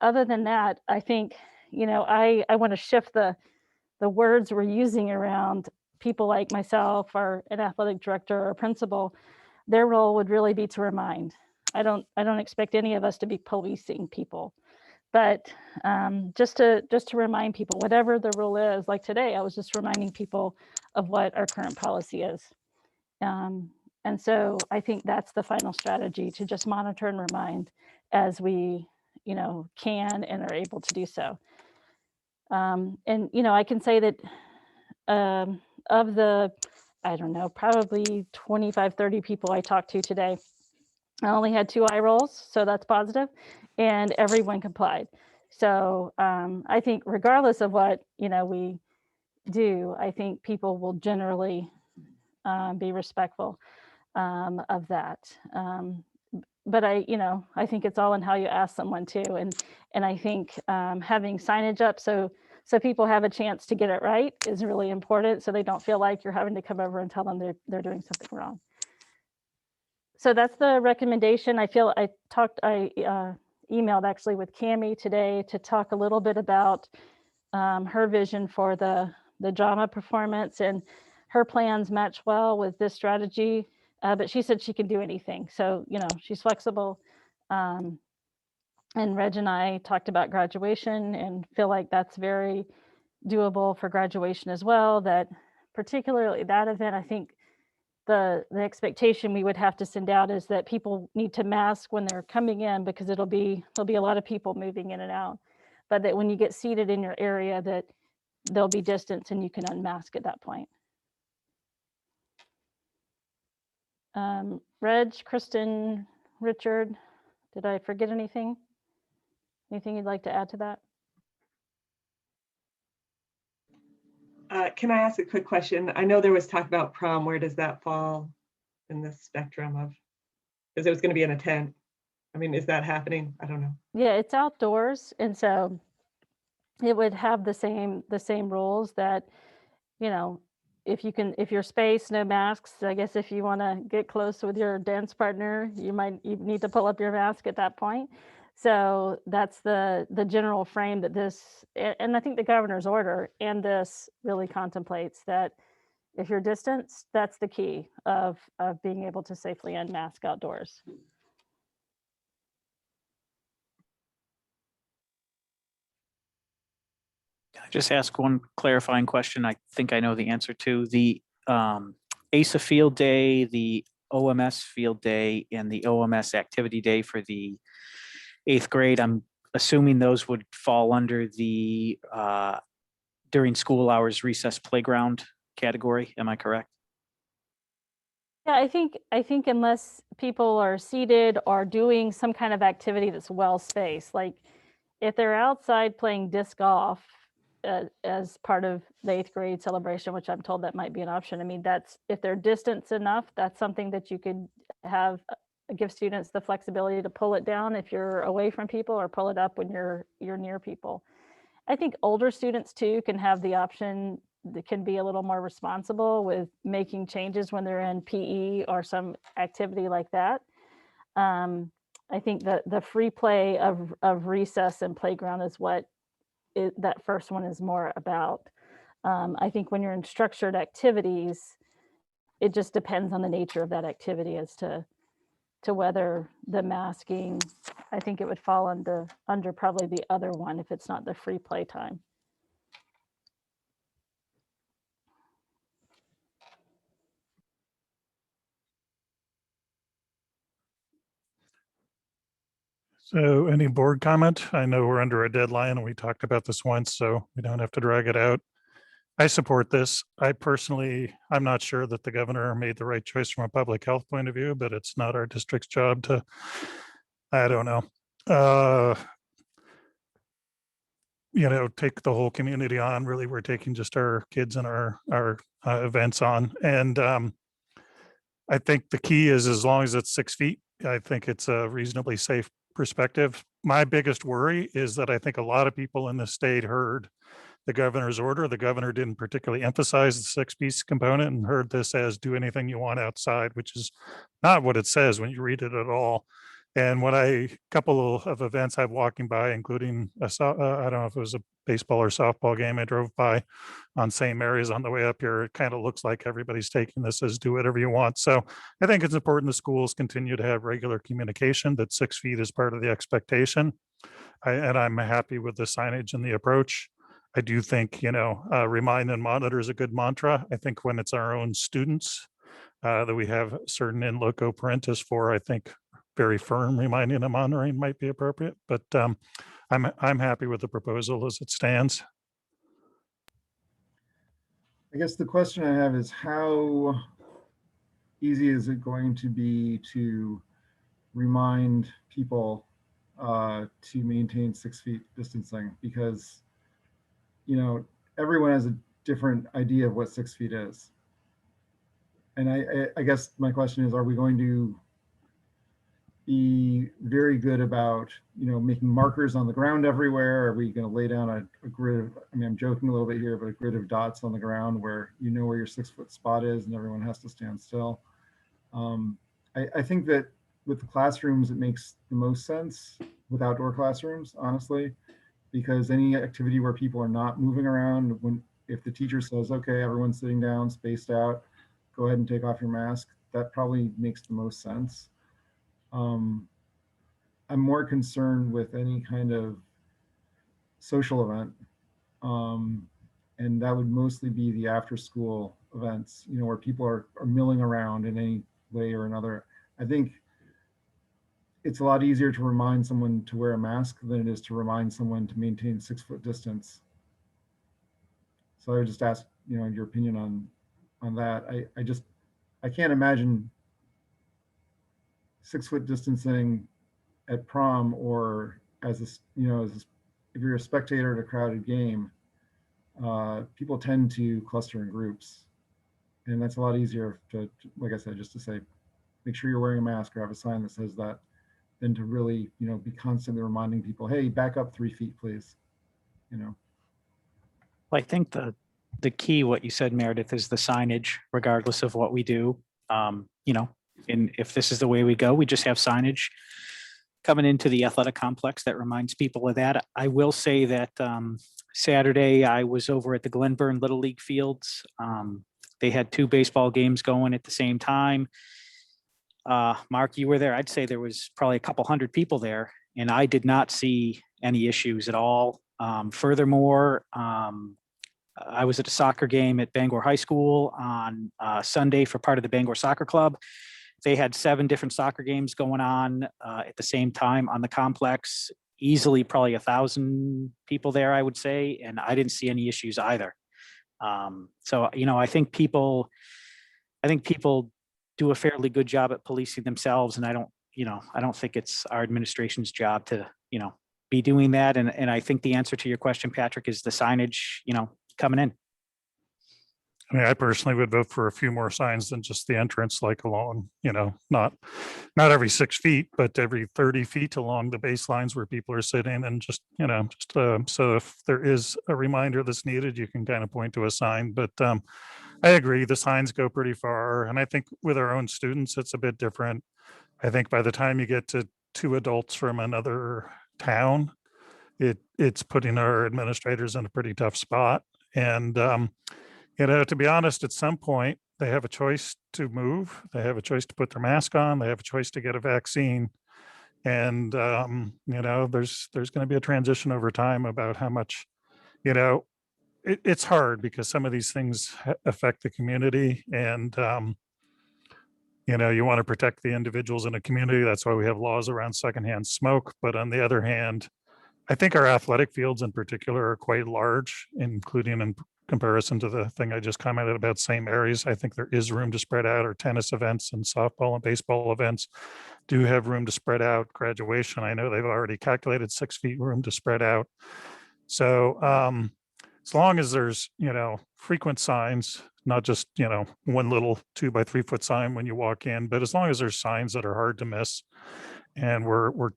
other than that, I think, I want to shift the words we're using around people like myself or an athletic director or a principal, their role would really be to remind. I don't expect any of us to be policing people, but just to remind people, whatever the rule is, like today, I was just reminding people of what our current policy is. And so I think that's the final strategy, to just monitor and remind as we, can and are able to do so. And, I can say that of the, I don't know, probably 25, 30 people I talked to today, I only had 2 eye rolls, so that's positive, and everyone complied. So I think regardless of what, we do, I think people will generally be respectful of that. But I think it's all in how you ask someone too. And I think having signage up so people have a chance to get it right is really important, so they don't feel like you're having to come over and tell them they're doing something wrong. So that's the recommendation. I emailed actually with Cammie today to talk a little bit about her vision for the drama performance, and her plans match well with this strategy. But she said she can do anything. So, she's flexible. And Reg and I talked about graduation and feel like that's very doable for graduation as well. That particularly that event, I think the expectation we would have to send out is that people need to mask when they're coming in, because there'll be a lot of people moving in and out. But that when you get seated in your area, that there'll be distance and you can unmask at that point. Reg, Kristen, Richard, did I forget anything? Anything you'd like to add to that? Can I ask a quick question? I know there was talk about prom. Where does that fall in the spectrum of, because it was going to be in a tent. I mean, is that happening? I don't know. Yeah, it's outdoors. And so it would have the same rules that, if you're spaced, no masks. I guess if you want to get close with your dance partner, you need to pull up your mask at that point. So that's the general frame that this, and I think the governor's order and this really contemplates that if you're distanced, that's the key of being able to safely unmask outdoors. Can I just ask one clarifying question? I think I know the answer to. The ASA field day, the OMS field day, and the OMS activity day for the 8th grade, I'm assuming those would fall under the during school hours recess playground category. Am I correct? Yeah, I think unless people are seated or doing some kind of activity that's well spaced, like if they're outside playing disc golf as part of the 8th grade celebration, which I'm told that might be an option. I mean, that's, if they're distanced enough, that's something that you could have, give students the flexibility to pull it down if you're away from people, or pull it up when you're near people. I think older students too can have the option, that can be a little more responsible with making changes when they're in PE or some activity like that. I think that the free play of recess and playground is what that first one is more about. I think when you're in structured activities, it just depends on the nature of that activity as to whether the masking, I think it would fall under probably the other one if it's not the free play time. So any board comment? I know we're under a deadline and we talked about this once, so we don't have to drag it out. I support this. I'm not sure that the governor made the right choice from a public health point of view, but it's not our district's job to, I don't know, take the whole community on. Really, we're taking just our kids and our events on. And I think the key is, as long as it's 6 feet, I think it's a reasonably safe perspective. My biggest worry is that I think a lot of people in the state heard the governor's order. The governor didn't particularly emphasize the 6-piece component and heard this as do anything you want outside, which is not what it says when you read it at all. And when couple of events I'm walking by, including I don't know if it was a baseball or softball game I drove by on St. Mary's on the way up here, it kind of looks like everybody's taking this as do whatever you want. So I think it's important the schools continue to have regular communication that 6 feet is part of the expectation. And I'm happy with the signage and the approach. I do think, remind and monitor is a good mantra. I think when it's our own students that we have certain in loco parentis for, I think very firm reminding and monitoring might be appropriate. But I'm happy with the proposal as it stands. I guess the question I have is how easy is it going to be to remind people to maintain 6 feet distancing? Because, everyone has a different idea of what 6 feet is. And I guess my question is, are we going to be very good about, making markers on the ground everywhere? Are we going to lay down a grid of, I'm joking a little bit here, but a grid of dots on the ground where you know where your 6 foot spot is and everyone has to stand still? I think that with the classrooms, it makes the most sense with outdoor classrooms, honestly, because any activity where people are not moving around, if the teacher says, okay, everyone's sitting down, spaced out, go ahead and take off your mask, that probably makes the most sense. I'm more concerned with any kind of social event. And that would mostly be the after school events, where people are milling around in any way or another. I think it's a lot easier to remind someone to wear a mask than it is to remind someone to maintain 6 foot distance. So I would just ask, your opinion on that. I can't imagine 6 foot distancing at prom or as if you're a spectator at a crowded game. People tend to cluster in groups, and that's a lot easier to, like I said, just to say, make sure you're wearing a mask or have a sign that says that, than to really, be constantly reminding people, hey, back up 3 feet, please. I think the key, what you said, Meredith, is the signage, regardless of what we do. And if this is the way we go, we just have signage coming into the athletic complex that reminds people of that. I will say that Saturday I was over at the Glenburn Little League fields. They had 2 baseball games going at the same time. Mark, you were there. I'd say there was probably a couple hundred people there, and I did not see any issues at all. Furthermore, I was at a soccer game at Bangor High School on Sunday for part of the Bangor Soccer Club. They had 7 different soccer games going on at the same time on the complex. Easily probably 1,000 people there, I would say, and I didn't see any issues either. So I think people do a fairly good job at policing themselves, and I don't think it's our administration's job to be doing that. And I think the answer to your question, Patrick, is the signage coming in. I mean, I personally would vote for a few more signs than just the entrance, like along, not every 6 feet, but every 30 feet along the baselines where people are sitting, and just, so if there is a reminder that's needed, you can kind of point to a sign. But I agree, the signs go pretty far. And I think with our own students, it's a bit different. I think by the time you get to 2 adults from another town, it's putting our administrators in a pretty tough spot. And, to be honest, at some point, they have a choice to move. They have a choice to put their mask on. They have a choice to get a vaccine. And, there's going to be a transition over time about how much, it's hard because some of these things affect the community. And, you want to protect the individuals in a community. That's why we have laws around secondhand smoke. But on the other hand, I think our athletic fields in particular are quite large, including in comparison to the thing I just commented about St. Mary's. I think there is room to spread out. Our tennis events and softball and baseball events do have room to spread out. Graduation, I know they've already calculated 6 feet room to spread out. So as long as there's, frequent signs, not just, one little 2 by 3 foot sign when you walk in, but as long as there's signs that are hard to miss, and we're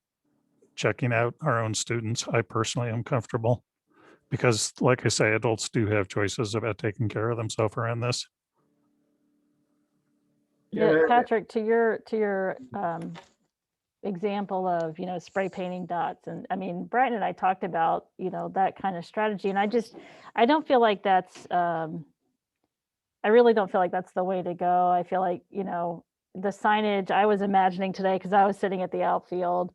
checking out our own students, I personally am comfortable, because like I say, adults do have choices about taking care of themselves around this. Yeah, Patrick, to your example of, spray painting dots. And I mean, Brian and I talked about, that kind of strategy. And I don't feel like that's, I really don't feel like that's the way to go. I feel like, the signage I was imagining today, because I was sitting at the outfield,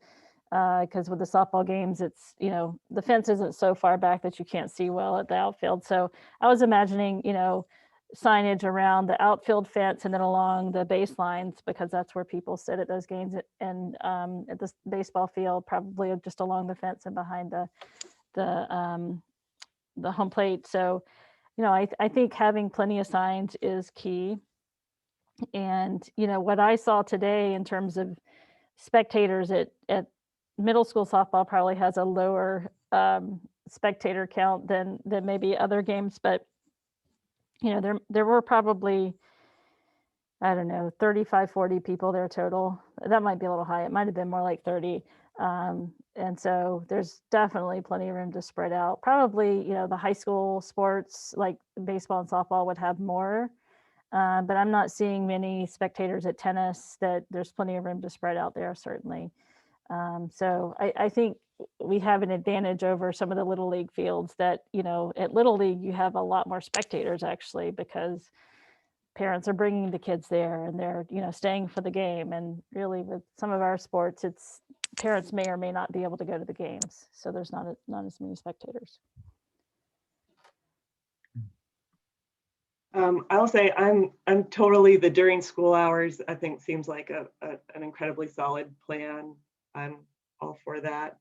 because with the softball games, it's, the fence isn't so far back that you can't see well at the outfield. So I was imagining, signage around the outfield fence and then along the baselines, because that's where people sit at those games, and at this baseball field, probably just along the fence and behind the home plate. So, I think having plenty of signs is key. And, what I saw today in terms of spectators at middle school softball probably has a lower spectator count than maybe other games, but there were probably, I don't know, 35, 40 people there total. That might be a little high. It might have been more like 30. And so there's definitely plenty of room to spread out. Probably, the high school sports like baseball and softball would have more, but I'm not seeing many spectators at tennis. That there's plenty of room to spread out there, certainly. So I think we have an advantage over some of the Little League fields that, at Little League, you have a lot more spectators actually, because parents are bringing the kids there and they're, staying for the game. And really with some of our sports, it's parents may or may not be able to go to the games. So there's not as many spectators. I'll say I'm totally the during school hours, I think seems like an incredibly solid plan. I'm all for that.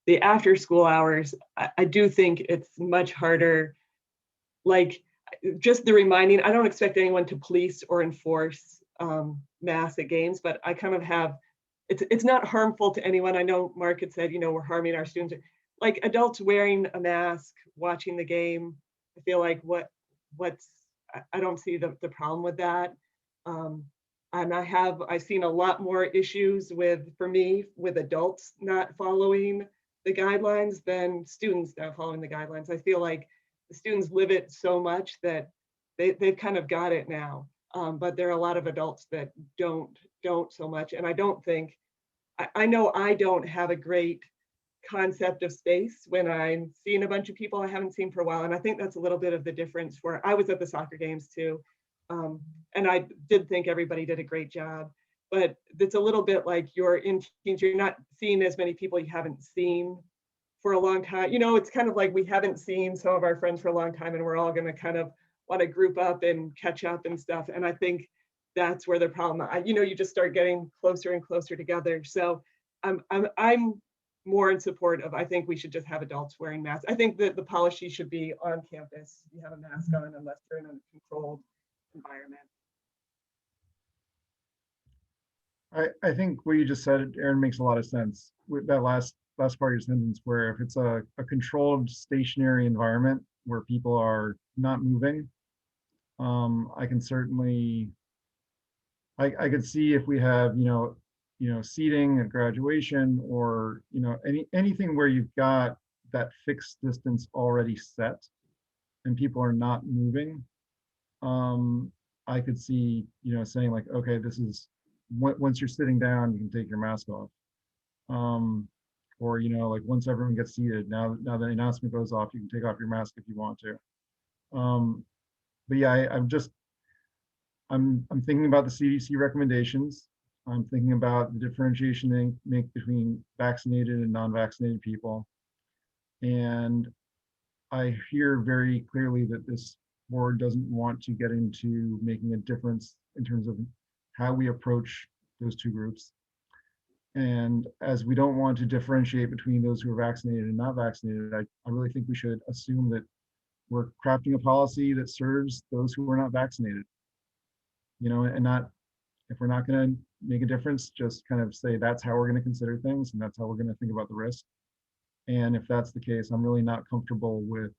The after school hours, I do think it's much harder. Like just the reminding, I don't expect anyone to police or enforce masks at games, but I kind of have, it's not harmful to anyone. I know Mark had said, we're harming our students. Like adults wearing a mask, watching the game, I feel like I don't see the problem with that. And I've seen a lot more issues for me with adults not following the guidelines than students not following the guidelines. I feel like the students live it so much that they've kind of got it now. But there are a lot of adults that don't so much. And I don't think, I know I don't have a great concept of space when I'm seeing a bunch of people I haven't seen for a while. And I think that's a little bit of the difference where I was at the soccer games too. And I did think everybody did a great job, but it's a little bit like you're in teams, you're not seeing as many people you haven't seen for a long time. It's kind of like we haven't seen some of our friends for a long time and we're all going to kind of want to group up and catch up and stuff. And I think that's where the problem, you just start getting closer and closer together. So I'm more in support of, I think we should just have adults wearing masks. I think that the policy should be on campus. You have a mask on unless you're in a controlled environment. I think what you just said, Aaron, makes a lot of sense with that last part of your sentence, where if it's a controlled stationary environment where people are not moving, I can certainly, I could see if we have, seating at graduation or, anything where you've got that fixed distance already set and people are not moving. I could see, saying like, okay, this is, once you're sitting down, you can take your mask off. Or, like once everyone gets seated, now the announcement goes off, you can take off your mask if you want to. But yeah, I'm thinking about the CDC recommendations. I'm thinking about the differentiation they make between vaccinated and non-vaccinated people. And I hear very clearly that this board doesn't want to get into making a difference in terms of how we approach those two groups. And as we don't want to differentiate between those who are vaccinated and not vaccinated, I really think we should assume that we're crafting a policy that serves those who are not vaccinated. And not, if we're not going to make a difference, just kind of say that's how we're going to consider things and that's how we're going to think about the risk. And if that's the case, I'm really not comfortable with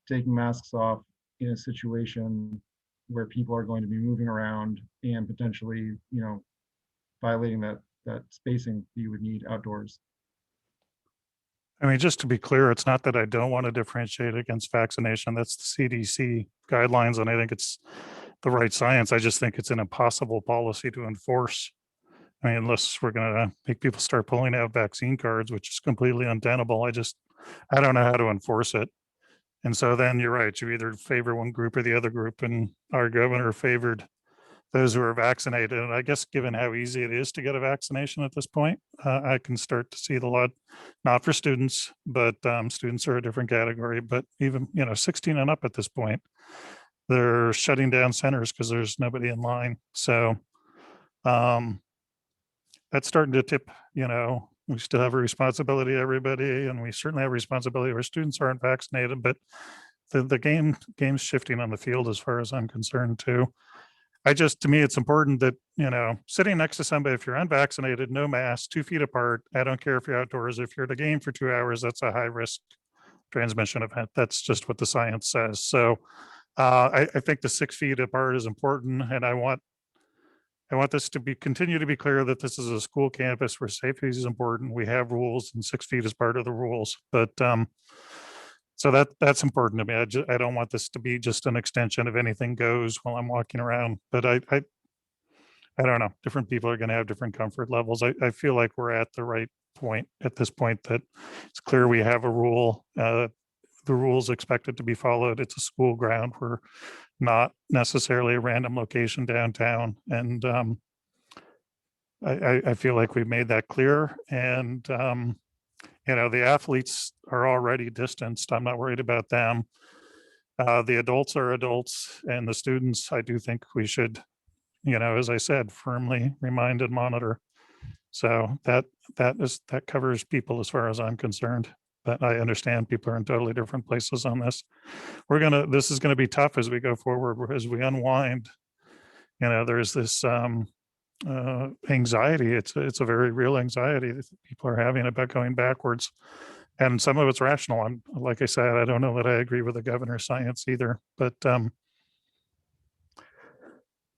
taking masks off in a situation where people are going to be moving around and potentially, violating that spacing that you would need outdoors. I mean, just to be clear, it's not that I don't want to differentiate against vaccination. That's the CDC guidelines, and I think it's the right science. I just think it's an impossible policy to enforce I mean, unless we're gonna make people start pulling out vaccine cards, which is completely untenable. I don't know how to enforce it. And so then you're right, you either favor one group or the other group, and our governor favored those who are vaccinated. And I guess given how easy it is to get a vaccination at this point, I can start to see the lot, not for students, but students are a different category, but even, 16 and up at this point, they're shutting down centers because there's nobody in line. So that's starting to tip, we still have a responsibility, everybody, and we certainly have a responsibility. Our students aren't vaccinated, but the game's shifting on the field as far as I'm concerned too. To me, it's important that, sitting next to somebody, if you're unvaccinated, no mask, 2 feet apart, I don't care if you're outdoors, if you're at a game for 2 hours, that's a high risk transmission event. That's just what the science says. So I think the 6 feet apart is important, and I want this to continue to be clear that this is a school campus where safety is important. We have rules, and 6 feet is part of the rules. But so that's important to me. I don't want this to be just an extension of anything goes while I'm walking around. But I don't know. Different people are going to have different comfort levels. I feel like we're at the right point at this point, that it's clear we have a rule. The rules expected to be followed. It's a school ground. We're not necessarily a random location downtown. And I feel like we've made that clear. And the athletes are already distanced. I'm not worried about them. The adults are adults, and the students, I do think we should, as I said, firmly remind and monitor. So that covers people as far as I'm concerned. But I understand people are in totally different places on this. This is gonna be tough as we go forward, as we unwind. There's this anxiety. It's a very real anxiety that people are having about going backwards, and some of it's rational. Like I said, I don't know that I agree with the governor's science either, but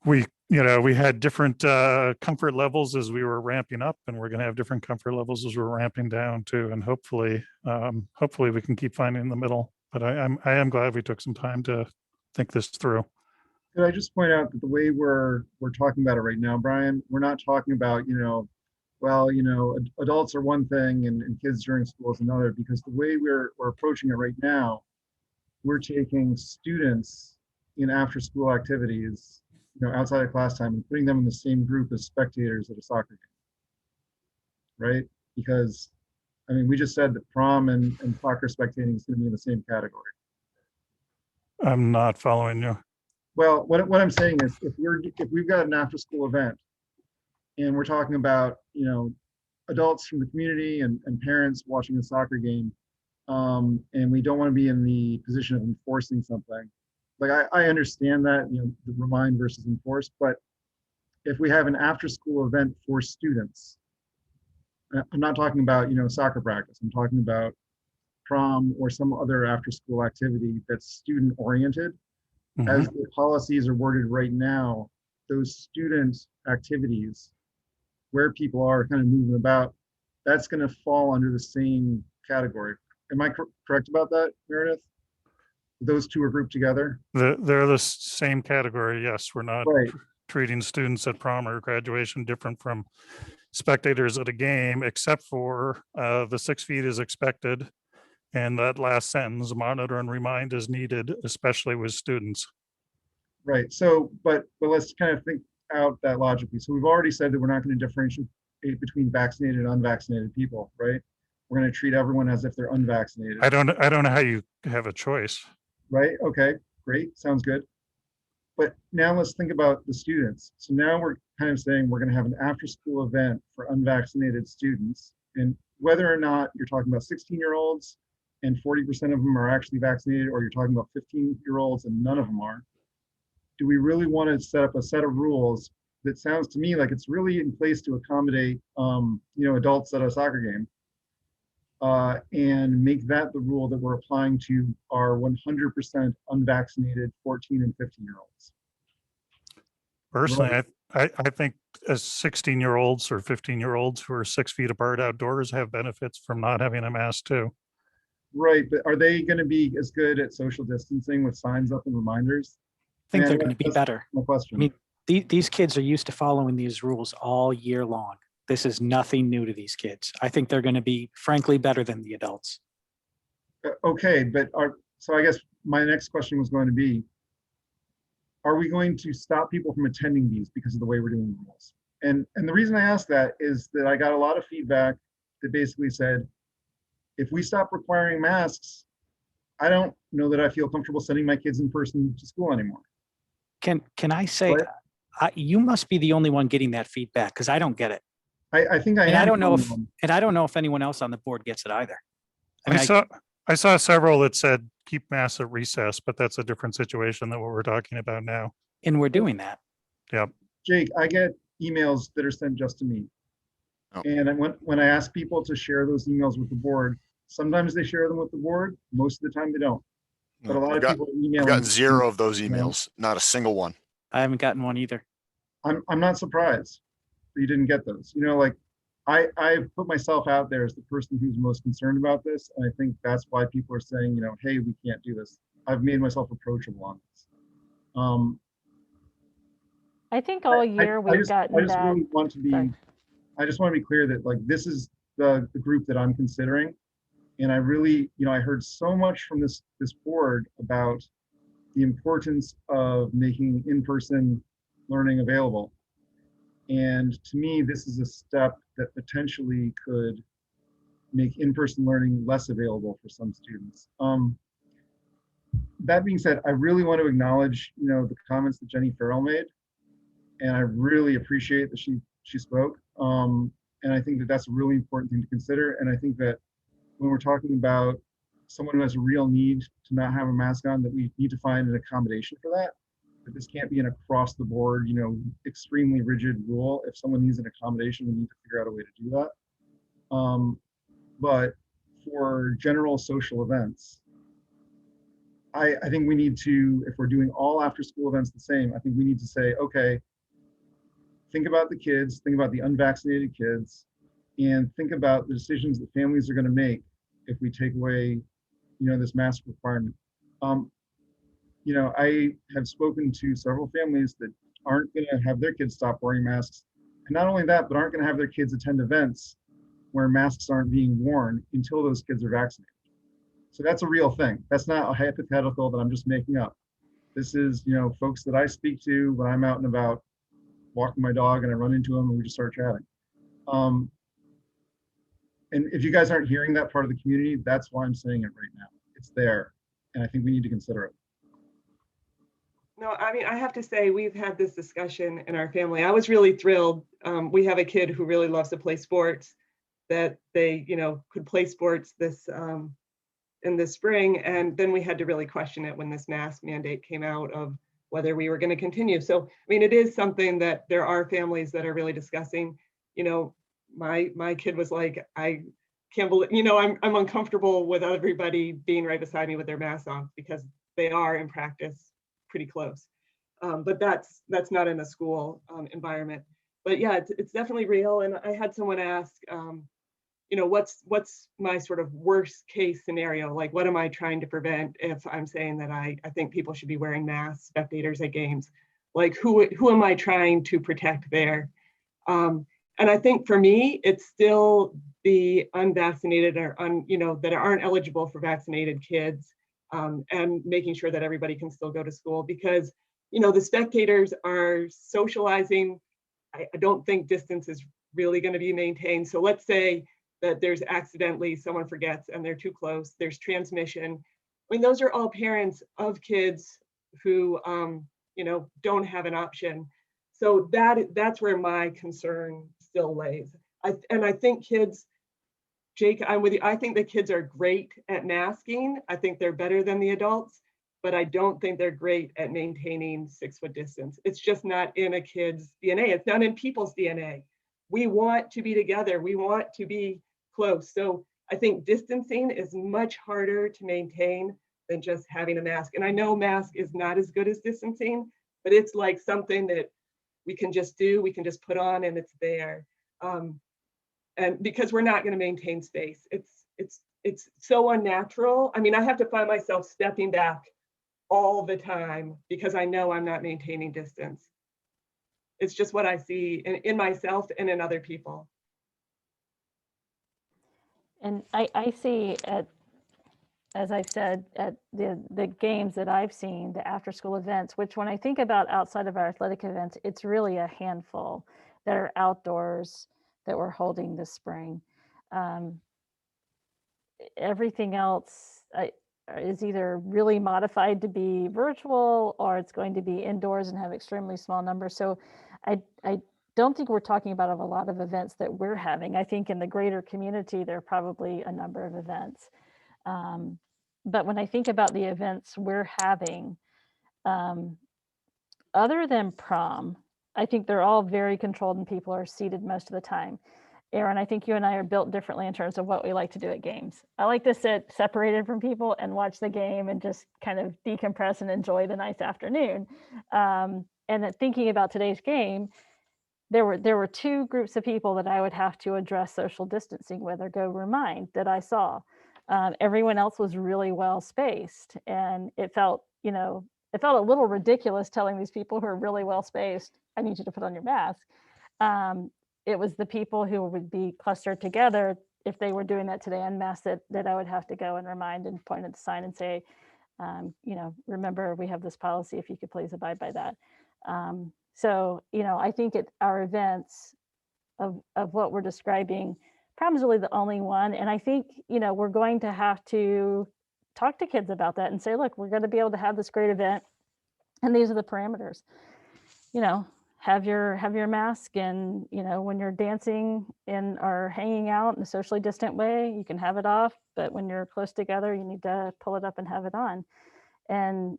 we had different comfort levels as we were ramping up, and we're going to have different comfort levels as we're ramping down too. And hopefully we can keep finding the middle. But I am glad we took some time to think this through. Could I just point out that the way we're talking about it right now, Brian, we're not talking about, adults are one thing and kids during school is another, because the way we're approaching it right now, we're taking students in after school activities, outside of class time, and putting them in the same group as spectators at a soccer game, right? Because, we just said that prom and soccer spectating is going to be in the same category. I'm not following you. Well, what I'm saying is, if we've got an after school event and we're talking about, adults from the community and parents watching a soccer game, and we don't want to be in the position of enforcing something. Like I understand that, the remind versus enforce, but if we have an after school event for students, I'm not talking about, soccer practice. I'm talking about prom or some other after school activity that's student oriented. Mm-hmm. As the policies are worded right now, those student activities where people are kind of moving about, that's going to fall under the same category. Am I correct about that, Meredith? Those two are grouped together? They're the same category, yes. We're not treating students at prom or graduation different from spectators at a game, except for the 6 feet is expected. And that last sentence, monitor and remind is needed, especially with students. Right. So, but let's kind of think out that logically. So we've already said that we're not going to differentiate between vaccinated and unvaccinated people, right? We're going to treat everyone as if they're unvaccinated. I don't know how you have a choice. Right. Okay. Great. Sounds good. But now let's think about the students. So now we're kind of saying we're going to have an after-school event for unvaccinated students, and whether or not you're talking about 16-year-olds and 40% of them are actually vaccinated, or you're talking about 15-year-olds and none of them are, do we really want to set up a set of rules that sounds to me like it's really in place to accommodate, adults at a soccer game, and make that the rule that we're applying to our 100% unvaccinated 14 and 15-year-olds? Personally, right. I think as 16-year-olds or 15-year-olds who are 6 feet apart outdoors have benefits from not having a mask too. Right, but are they going to be as good at social distancing with signs up and reminders? I think they're going to be better. My question. I mean, These kids are used to following these rules all year long. This is nothing new to these kids. I think they're going to be, frankly, better than the adults. Okay, but so I guess my next question was going to be, are we going to stop people from attending these because of the way we're doing the rules? And the reason I asked that is that I got a lot of feedback that basically said, if we stop requiring masks, I don't know that I feel comfortable sending my kids in person to school anymore. Can I say, Right. you must be the only one getting that feedback, because I don't get it. I think I am. And I don't know if anyone else on the board gets it either. I saw several that said keep masks at recess, but that's a different situation than what we're talking about now. And we're doing that. Yep. Jake, I get emails that are sent just to me. Oh. And when I ask people to share those emails with the board, sometimes they share them with the board. Most of the time they don't. But a lot of people I've email. gotten 0 of those emails, not a single one. I haven't gotten one either. I'm not surprised that you didn't get those. You know, like I've put myself out there as the person who's most concerned about this. And I think that's why people are saying, you know, hey, we can't do this. I've made myself approachable on this. I think all year we've gotten I just that. really want to be, Sorry. I just want to be clear that like this is the group that I'm considering. And I really, you know, I heard so much from this board about the importance of making in-person learning available. And to me, this is a step that potentially could make in-person learning less available for some students. That being said, I really want to acknowledge, you know, the comments that Jenny Farrell made, and I really appreciate that she spoke. And I think that that's a really important thing to consider. And I think that when we're talking about someone who has a real need to not have a mask on, that we need to find an accommodation for that. That this can't be an across the board, you know, extremely rigid rule. If someone needs an accommodation, we need to figure out a way to do that. But for general social events, I think we need to, if we're doing all after school events the same, I think we need to say, okay, think about the kids, think about the unvaccinated kids, and think about the decisions that families are going to make if we take away, you know, this mask requirement. You know, I have spoken to several families that aren't going to have their kids stop wearing masks. And not only that, but aren't going to have their kids attend events where masks aren't being worn until those kids are vaccinated. So that's a real thing. That's not a hypothetical that I'm just making up. This is, you know, folks that I speak to when I'm out and about walking my dog and I run into them and we just start chatting. And if you guys aren't hearing that part of the community, that's why I'm saying it right now. It's there. And I think we need to consider it. No, I mean, I have to say, we've had this discussion in our family. I was really thrilled. We have a kid who really loves to play sports, that they, you know, could play sports this in the spring. And then we had to really question it when this mask mandate came out of whether we were going to continue. So, I mean, it is something that there are families that are really discussing. You know, my kid was like, I can't believe, you know, I'm uncomfortable with everybody being right beside me with their masks on, because they are in practice pretty close. But that's not in a school environment. But yeah, it's definitely real. And I had someone ask, you know, what's my sort of worst case scenario? Like, what am I trying to prevent if I'm saying that I think people should be wearing masks, spectators at games? Like, who am I trying to protect there? And I think for me, it's still the unvaccinated or you know, that aren't eligible for vaccinated kids, and making sure that everybody can still go to school, because, you know, the spectators are socializing. I don't think distance is really going to be maintained. So let's say that there's accidentally someone forgets and they're too close, there's transmission. I mean, those are all parents of kids who, you know, don't have an option. So that's where my concern still lays. And I think kids, Jake, I'm with you. I think the kids are great at masking. I think they're better than the adults, but I don't think they're great at maintaining 6 foot distance. It's just not in a kid's DNA. It's not in people's DNA. We want to be together. We want to be close. So I think distancing is much harder to maintain than just having a mask. And I know mask is not as good as distancing, but it's like something that we can just do, we can just put on and it's there. And because we're not going to maintain space, it's so unnatural. I mean, I have to find myself stepping back all the time because I know I'm not maintaining distance. It's just what I see in myself and in other people. And I see as I've said, at the games that I've seen, the after school events, which when I think about outside of our athletic events, it's really a handful that are outdoors that we're holding this spring. Everything else is either really modified to be virtual, or it's going to be indoors and have extremely small numbers. So I don't think we're talking about a lot of events that we're having. I think in the greater community, there are probably a number of events. But when I think about the events we're having, other than prom, I think they're all very controlled and people are seated most of the time. Aaron, I think you and I are built differently in terms of what we like to do at games. I like to sit separated from people and watch the game and just kind of decompress and enjoy the nice afternoon. And then thinking about today's game, there were two groups of people that I would have to address social distancing with or go remind that I saw. Everyone else was really well spaced, and it felt a little ridiculous telling these people who are really well spaced, I need you to put on your mask. It was the people who would be clustered together, if they were doing that today unmasked, that I would have to go and remind and point at the sign and say, remember, we have this policy, if you could please abide by that. So, I think our events of what we're describing, prom is really the only one. And I think, we're going to have to talk to kids about that and say, look, we're going to be able to have this great event. And these are the parameters, have your mask, and, when you're dancing or hanging out in a socially distant way, you can have it off. But when you're close together, you need to pull it up and have it on. And,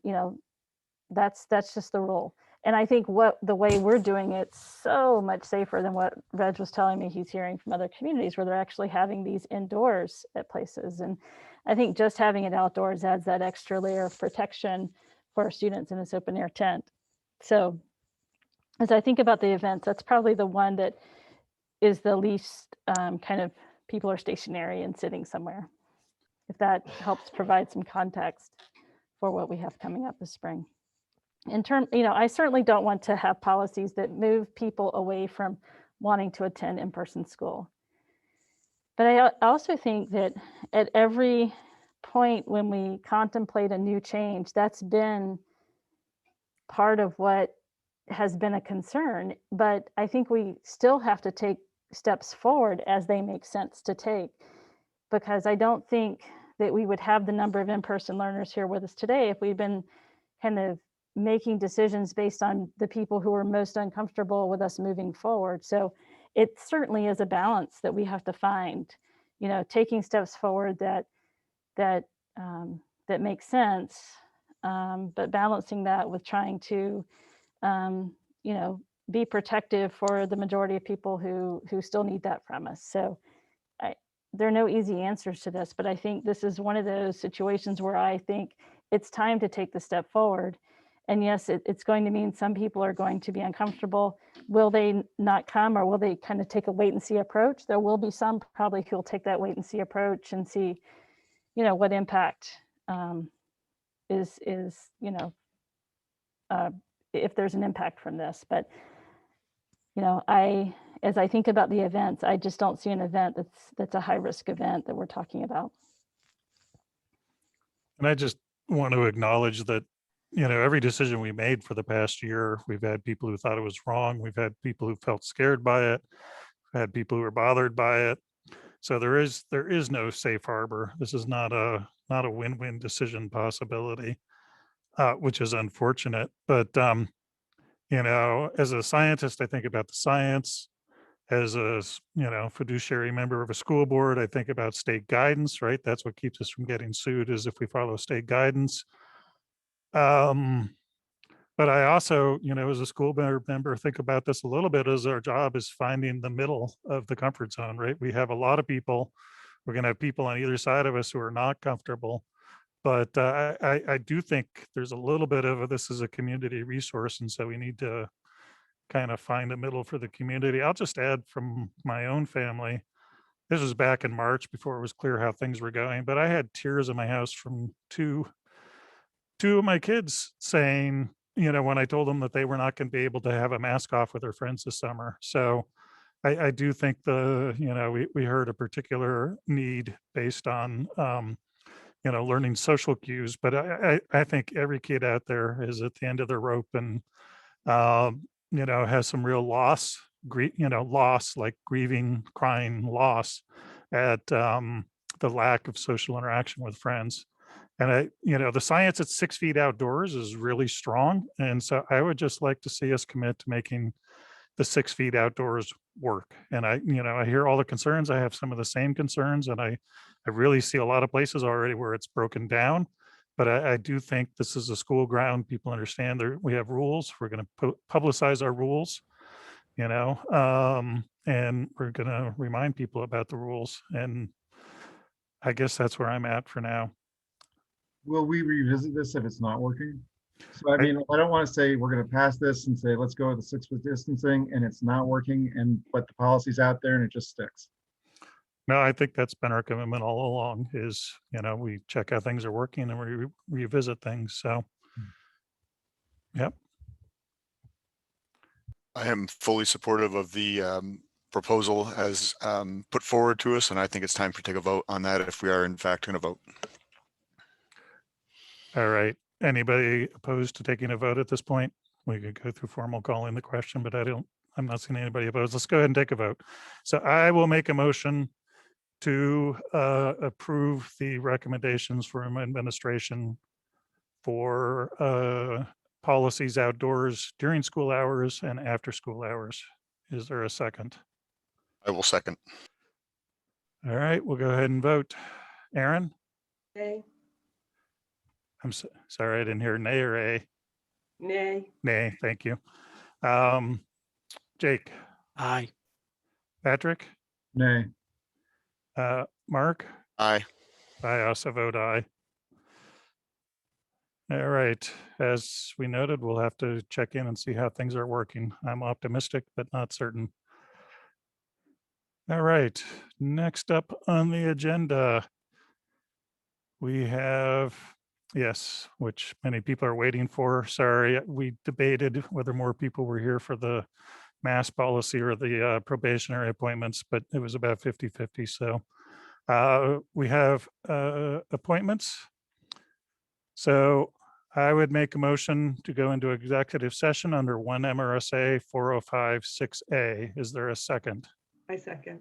that's just the rule. And I think the way we're doing it's so much safer than what Reg was telling me he's hearing from other communities where they're actually having these indoors at places. And I think just having it outdoors adds that extra layer of protection for our students in this open air tent. So as I think about the events, that's probably the one that is the least kind of people are stationary and sitting somewhere, if that helps provide some context for what we have coming up this spring. I certainly don't want to have policies that move people away from wanting to attend in-person school. But I also think that at every point when we contemplate a new change, that's been part of what has been a concern. But I think we still have to take steps forward as they make sense to take, because I don't think that we would have the number of in-person learners here with us today if we'd been kind of making decisions based on the people who are most uncomfortable with us moving forward. So it certainly is a balance that we have to find, taking steps forward that makes sense, but balancing that with trying to, be protective for the majority of people who still need that from us. So there are no easy answers to this, but I think this is one of those situations where I think it's time to take the step forward. And yes, it's going to mean some people are going to be uncomfortable. Will they not come, or will they kind of take a wait and see approach? There will be some probably who will take that wait and see approach and see, what impact is if there's an impact from this. But, as I think about the events, I just don't see an event that's a high risk event that we're talking about. And I just want to acknowledge that, every decision we made for the past year, we've had people who thought it was wrong. We've had people who felt scared by it. We've had people who were bothered by it. So there is no safe harbor. This is not a win-win decision possibility, which is unfortunate. But, as a scientist, I think about the science. As a, fiduciary member of a school board, I think about state guidance, right? That's what keeps us from getting sued, is if we follow state guidance. But I also, as a school member, think about this a little bit, as our job is finding the middle of the comfort zone, right? We have a lot of people. We're going to have people on either side of us who are not comfortable. But I do think there's a little bit of this is a community resource. And so we need to kind of find a middle for the community. I'll just add from my own family. This was back in March before it was clear how things were going, but I had tears in my house from two of my kids saying, when I told them that they were not going to be able to have a mask off with their friends this summer. So I do think we heard a particular need based on, learning social cues, but I think every kid out there is at the end of their rope and, has some real loss, loss, like grieving, crying loss at the lack of social interaction with friends. And the science at 6 feet outdoors is really strong. And so I would just like to see us commit to making the 6 feet outdoors work. And I hear all the concerns. I have some of the same concerns, and I really see a lot of places already where it's broken down. But I do think this is a school ground. People understand we have rules. We're going to publicize our rules, and we're going to remind people about the rules. And I guess that's where I'm at for now. Will we revisit this if it's not working? So I mean, I don't want to say we're going to pass this and say, let's go with the 6 foot distancing and it's not working, but the policy's out there and it just sticks. No, I think that's been our commitment all along is, we check how things are working and we revisit things. So, yep. I am fully supportive of the proposal as put forward to us, and I think it's time to take a vote on that if we are in fact going to vote. All right. Anybody opposed to taking a vote at this point? We could go through formal calling the question, but I'm not seeing anybody opposed. Let's go ahead and take a vote. So I will make a motion to approve the recommendations from administration for policies outdoors during school hours and after school hours. Is there a second? I will second. All right, we'll go ahead and vote. Aaron? Nay. I'm sorry, I didn't hear nay or a. Nay. Nay, thank you. Jake? Aye. Patrick? Nay. Mark? Aye. I also vote aye. All right, as we noted, we'll have to check in and see how things are working. I'm optimistic, but not certain. All right, next up on the agenda, we have, yes, which many people are waiting for. Sorry, we debated whether more people were here for the mask policy or the probationary appointments, but it was about 50-50. So we have appointments. So I would make a motion to go into executive session under 1 MRSA 405-6A. Is there a second? I second.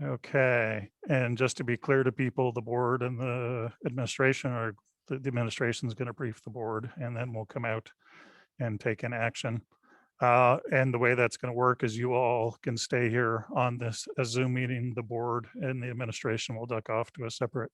Okay, and just to be clear to people, the board and the administration, or the administration is going to brief the board, and then we'll come out and take an action. And the way that's going to work is you all can stay here on this Zoom meeting. The board and the administration will duck off to a separate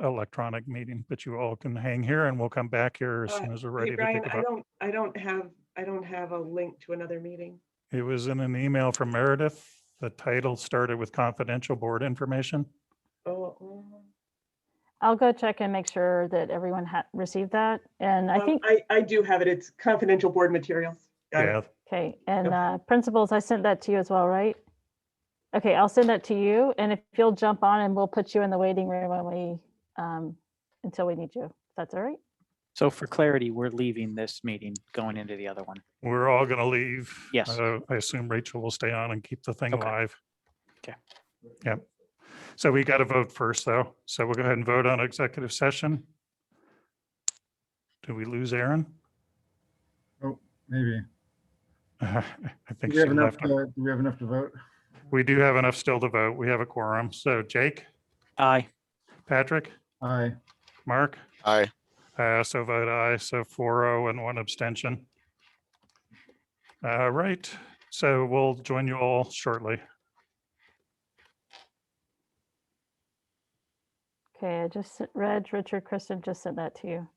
electronic meeting, but you all can hang here and we'll come back here as soon as we're ready Hey, to Brian, take a vote. I don't have a link to another meeting. It was in an email from Meredith. The title started with confidential board information. Oh, I'll go check and make sure that everyone received that. And I think, I do have it. It's confidential board materials. Got it. Yeah, okay, and principals, I sent that to you as well, right? Okay, I'll send that to you. And if you'll jump on and we'll put you in the waiting room when we, until we need you. If that's all right? So for clarity, we're leaving this meeting, going into the other one. we're all going to leave. Yes. I assume Rachel will stay on and keep the thing Okay. live. Okay. Yep. So we got to vote first though. So we'll go ahead and vote on executive session. Do we lose Aaron? Oh, maybe. I Do think we she have enough left. to, do we have enough to vote? We do have enough still to vote. We have a quorum. So Jake, Aye. Patrick, Aye. Mark, Aye. I also vote aye. So 4-0 and 1 abstention. All right. So we'll join you all shortly. Okay, I just, Richard, Kristen just sent that to you.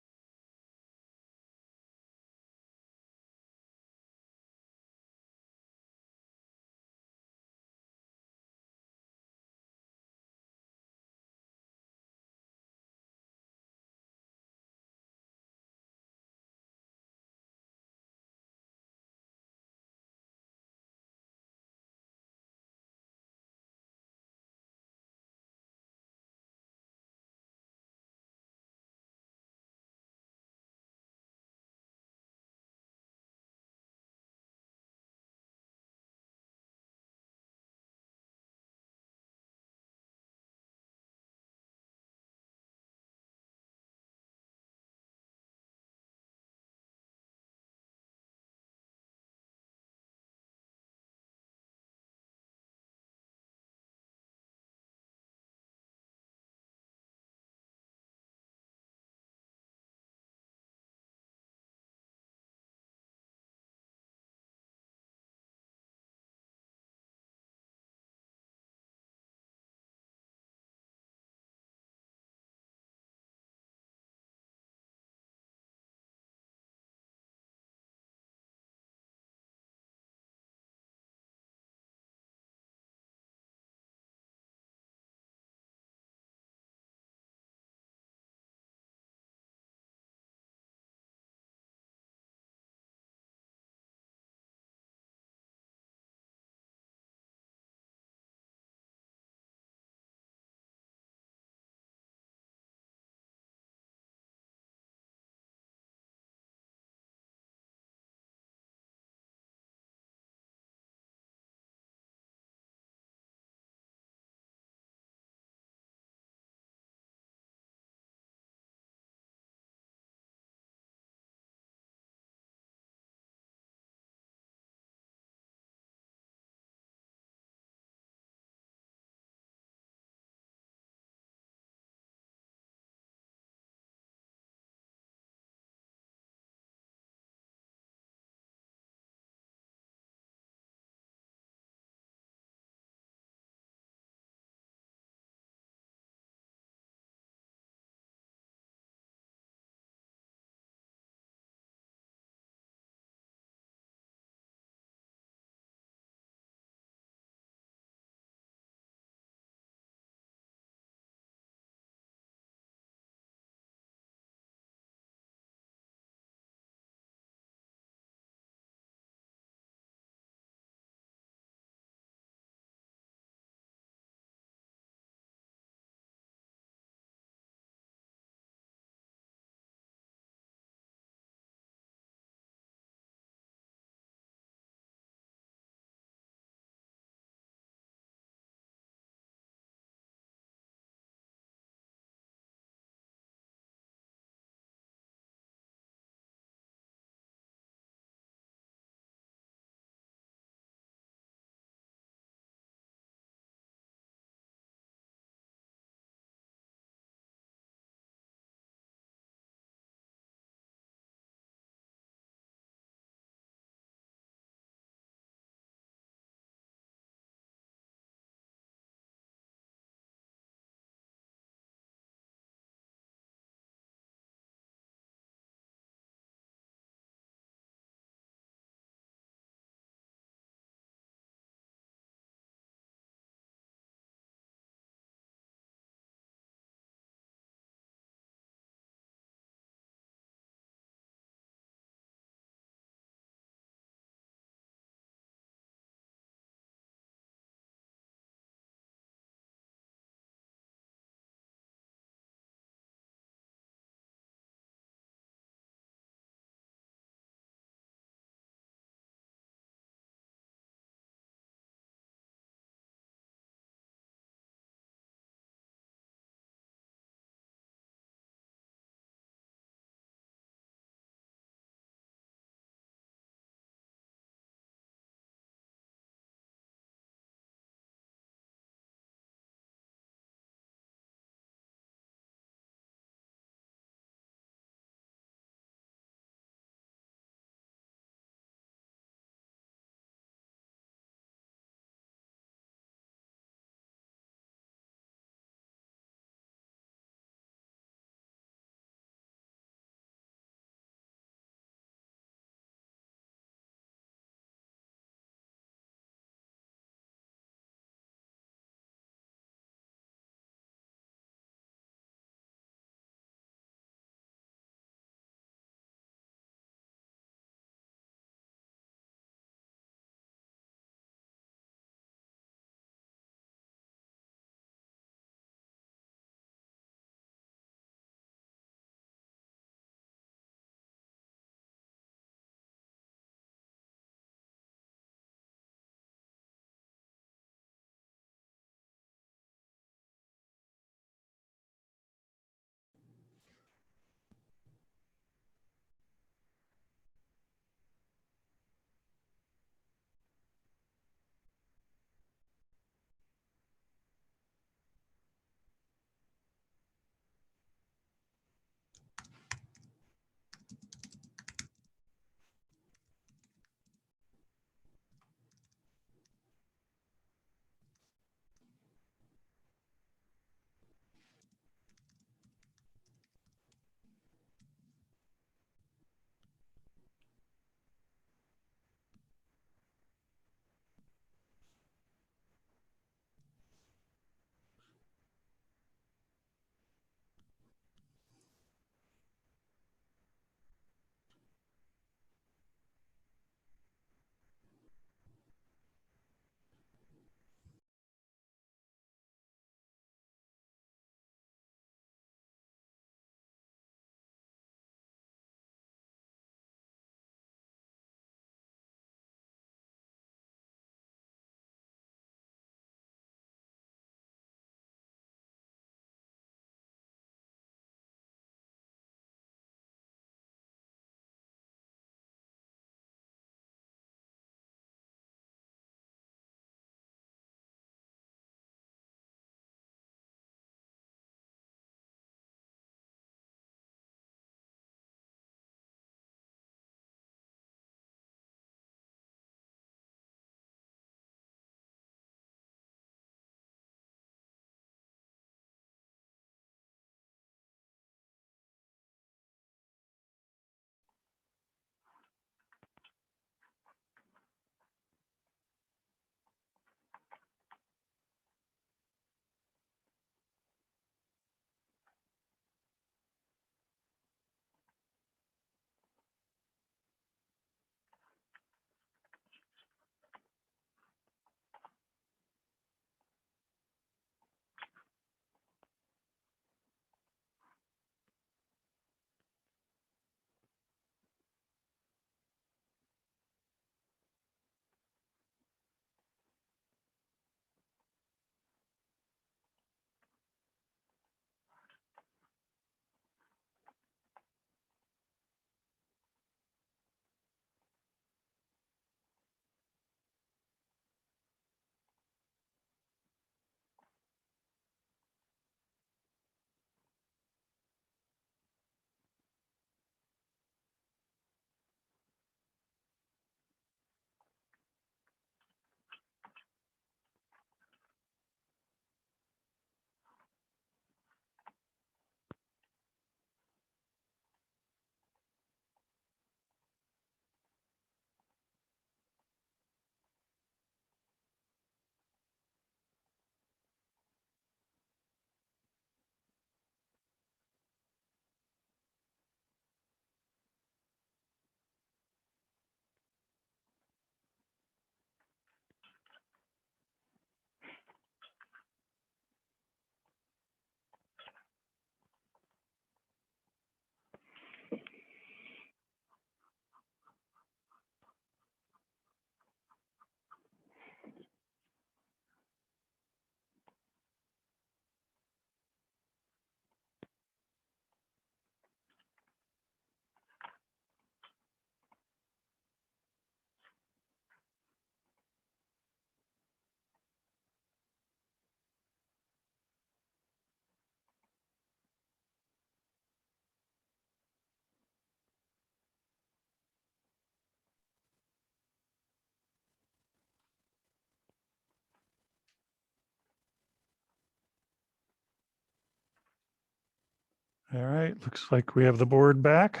All right, looks like we have the board back.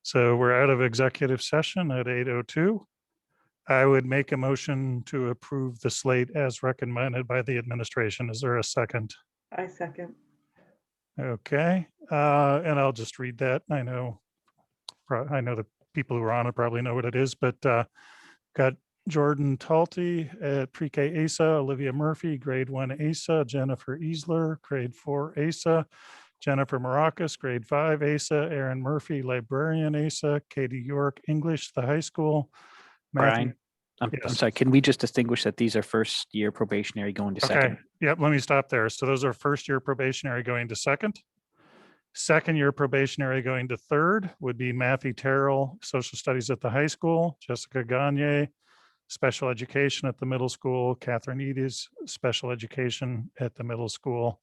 So we're out of executive session at 8:02. I would make a motion to approve the slate as recommended by the administration. Is there a second? I second. Okay, and I'll just read that. I know the people who are on it probably know what it is, but got Jordan Talty at pre-K ASA, Olivia Murphy, grade 1 ASA, Jennifer Easler, grade 4 ASA, Jennifer Maracas, grade 5 ASA, Aaron Murphy, librarian ASA, Katie York, English, the high school. Matthew. Brian, I'm Yes. sorry, can we just distinguish that these are first year probationary going to Okay, second? yep, let me stop there. So those are first year probationary going to second. Second year probationary going to third would be Matthew Terrell, social studies at the high school, Jessica Gagne, special education at the middle school, Catherine Edis, special education at the middle school.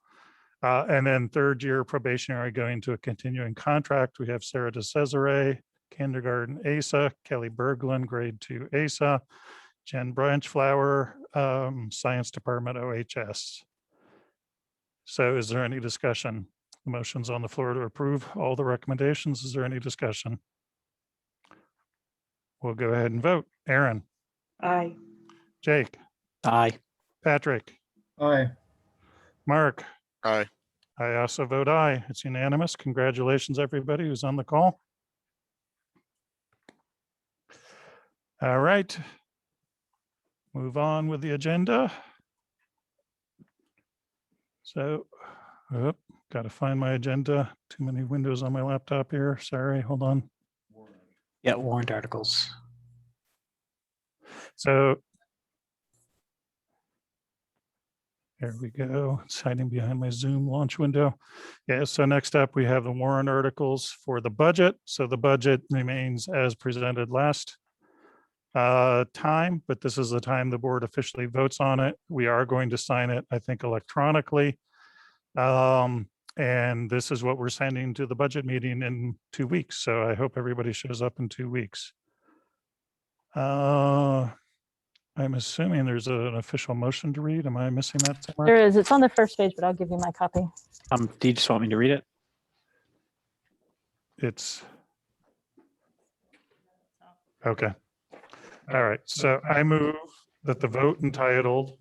And then third year probationary going to a continuing contract. We have Sarah DeCesare, kindergarten ASA, Kelly Berglund, grade 2 ASA, Jen Branchflower, science department OHS. So is there any discussion? The motion's on the floor to approve all the recommendations. Is there any discussion? We'll go ahead and vote. Aaron, Aye. Jake, Aye. Patrick, Aye. Mark. Aye. I also vote aye. It's unanimous. Congratulations, everybody who's on the call. All right. Move on with the agenda. So, got to find my agenda. Too many windows on my laptop here. Sorry, hold on. Yeah, warrant articles. So there we go. It's hiding behind my Zoom launch window. Yeah, so next up, we have the warrant articles for the budget. So the budget remains as presented last time, but this is the time the board officially votes on it. We are going to sign it, I think, electronically. And this is what we're sending to the budget meeting in 2 weeks. So I hope everybody shows up in 2 weeks. I'm assuming there's an official motion to read. Am I missing that somewhere? There is. It's on the first page, but I'll give you my copy. Do you just want me to read it? It's okay. All right. So I move that the vote entitled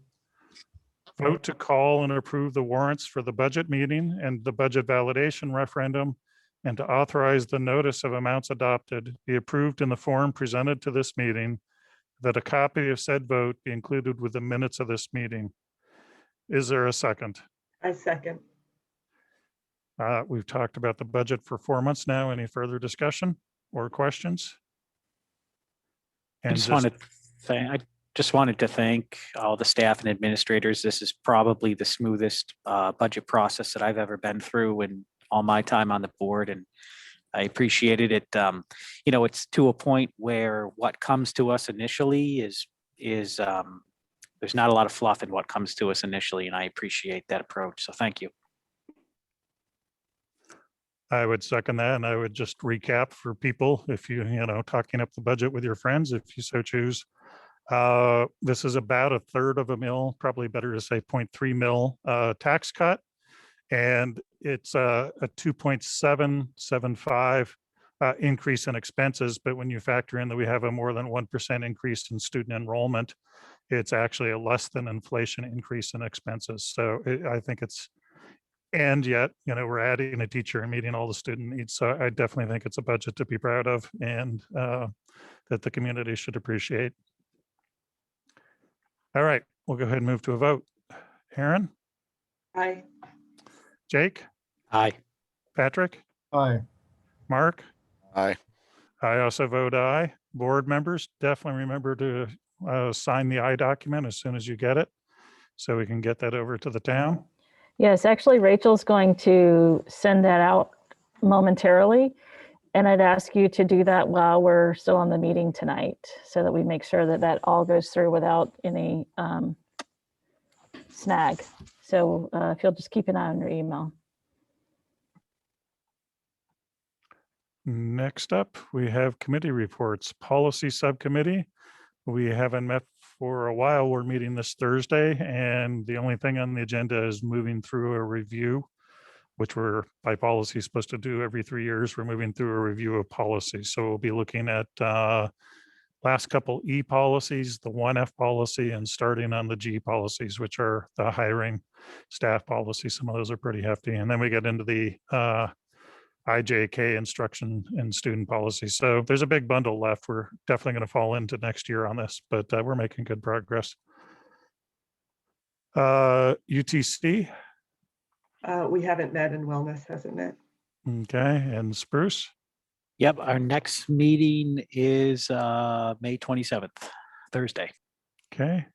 "Vote to call and approve the warrants for the budget meeting and the budget validation referendum and to authorize the notice of amounts adopted be approved in the form presented to this meeting, that a copy of said vote be included with the minutes of this meeting." Is there a second? I second. We've talked about the budget for 4 months now. Any further discussion or questions? I And just wanted to thank all the staff and administrators. This is probably the smoothest budget process that I've ever been through in all my time on the board, and I appreciated it. You know, it's to a point where what comes to us initially is there's not a lot of fluff in what comes to us initially, and I appreciate that approach. So thank you. I would second that, and I would just recap for people, if you know, talking up the budget with your friends, if you so choose. This is about a third of a mil, probably better to say 0.3 mil tax cut. And it's a 2.775 increase in expenses. But when you factor in that we have a more than 1% increase in student enrollment, it's actually a less than inflation increase in expenses. So I think it's, and yet, you know, we're adding a teacher and meeting all the student needs. So I definitely think it's a budget to be proud of, and that the community should appreciate. All right, we'll go ahead and move to a vote. Aaron? Aye. Jake? Aye. Patrick? Aye. Mark? Aye. I also vote aye. Board members, definitely remember to sign the I document as soon as you get it, so we can get that over to the town. Yes, actually, Rachel's going to send that out momentarily. And I'd ask you to do that while we're still on the meeting tonight, so that we make sure that that all goes through without any snag. So if you'll just keep an eye on your email. Next up, we have committee reports. Policy Subcommittee. We haven't met for a while. We're meeting this Thursday, and the only thing on the agenda is moving through a review which we're by policy supposed to do every 3 years. We're moving through a review of policies. So we'll be looking at last couple E policies, the 1F policy, and starting on the G policies, which are the hiring staff policies. Some of those are pretty hefty. And then we get into the IJK instruction and student policy. So there's a big bundle left. We're definitely going to fall into next year on this, but we're making good progress. UTC. We haven't met and wellness hasn't met. Okay, and Spruce. Yep, our next meeting is May 27th, Thursday. Okay.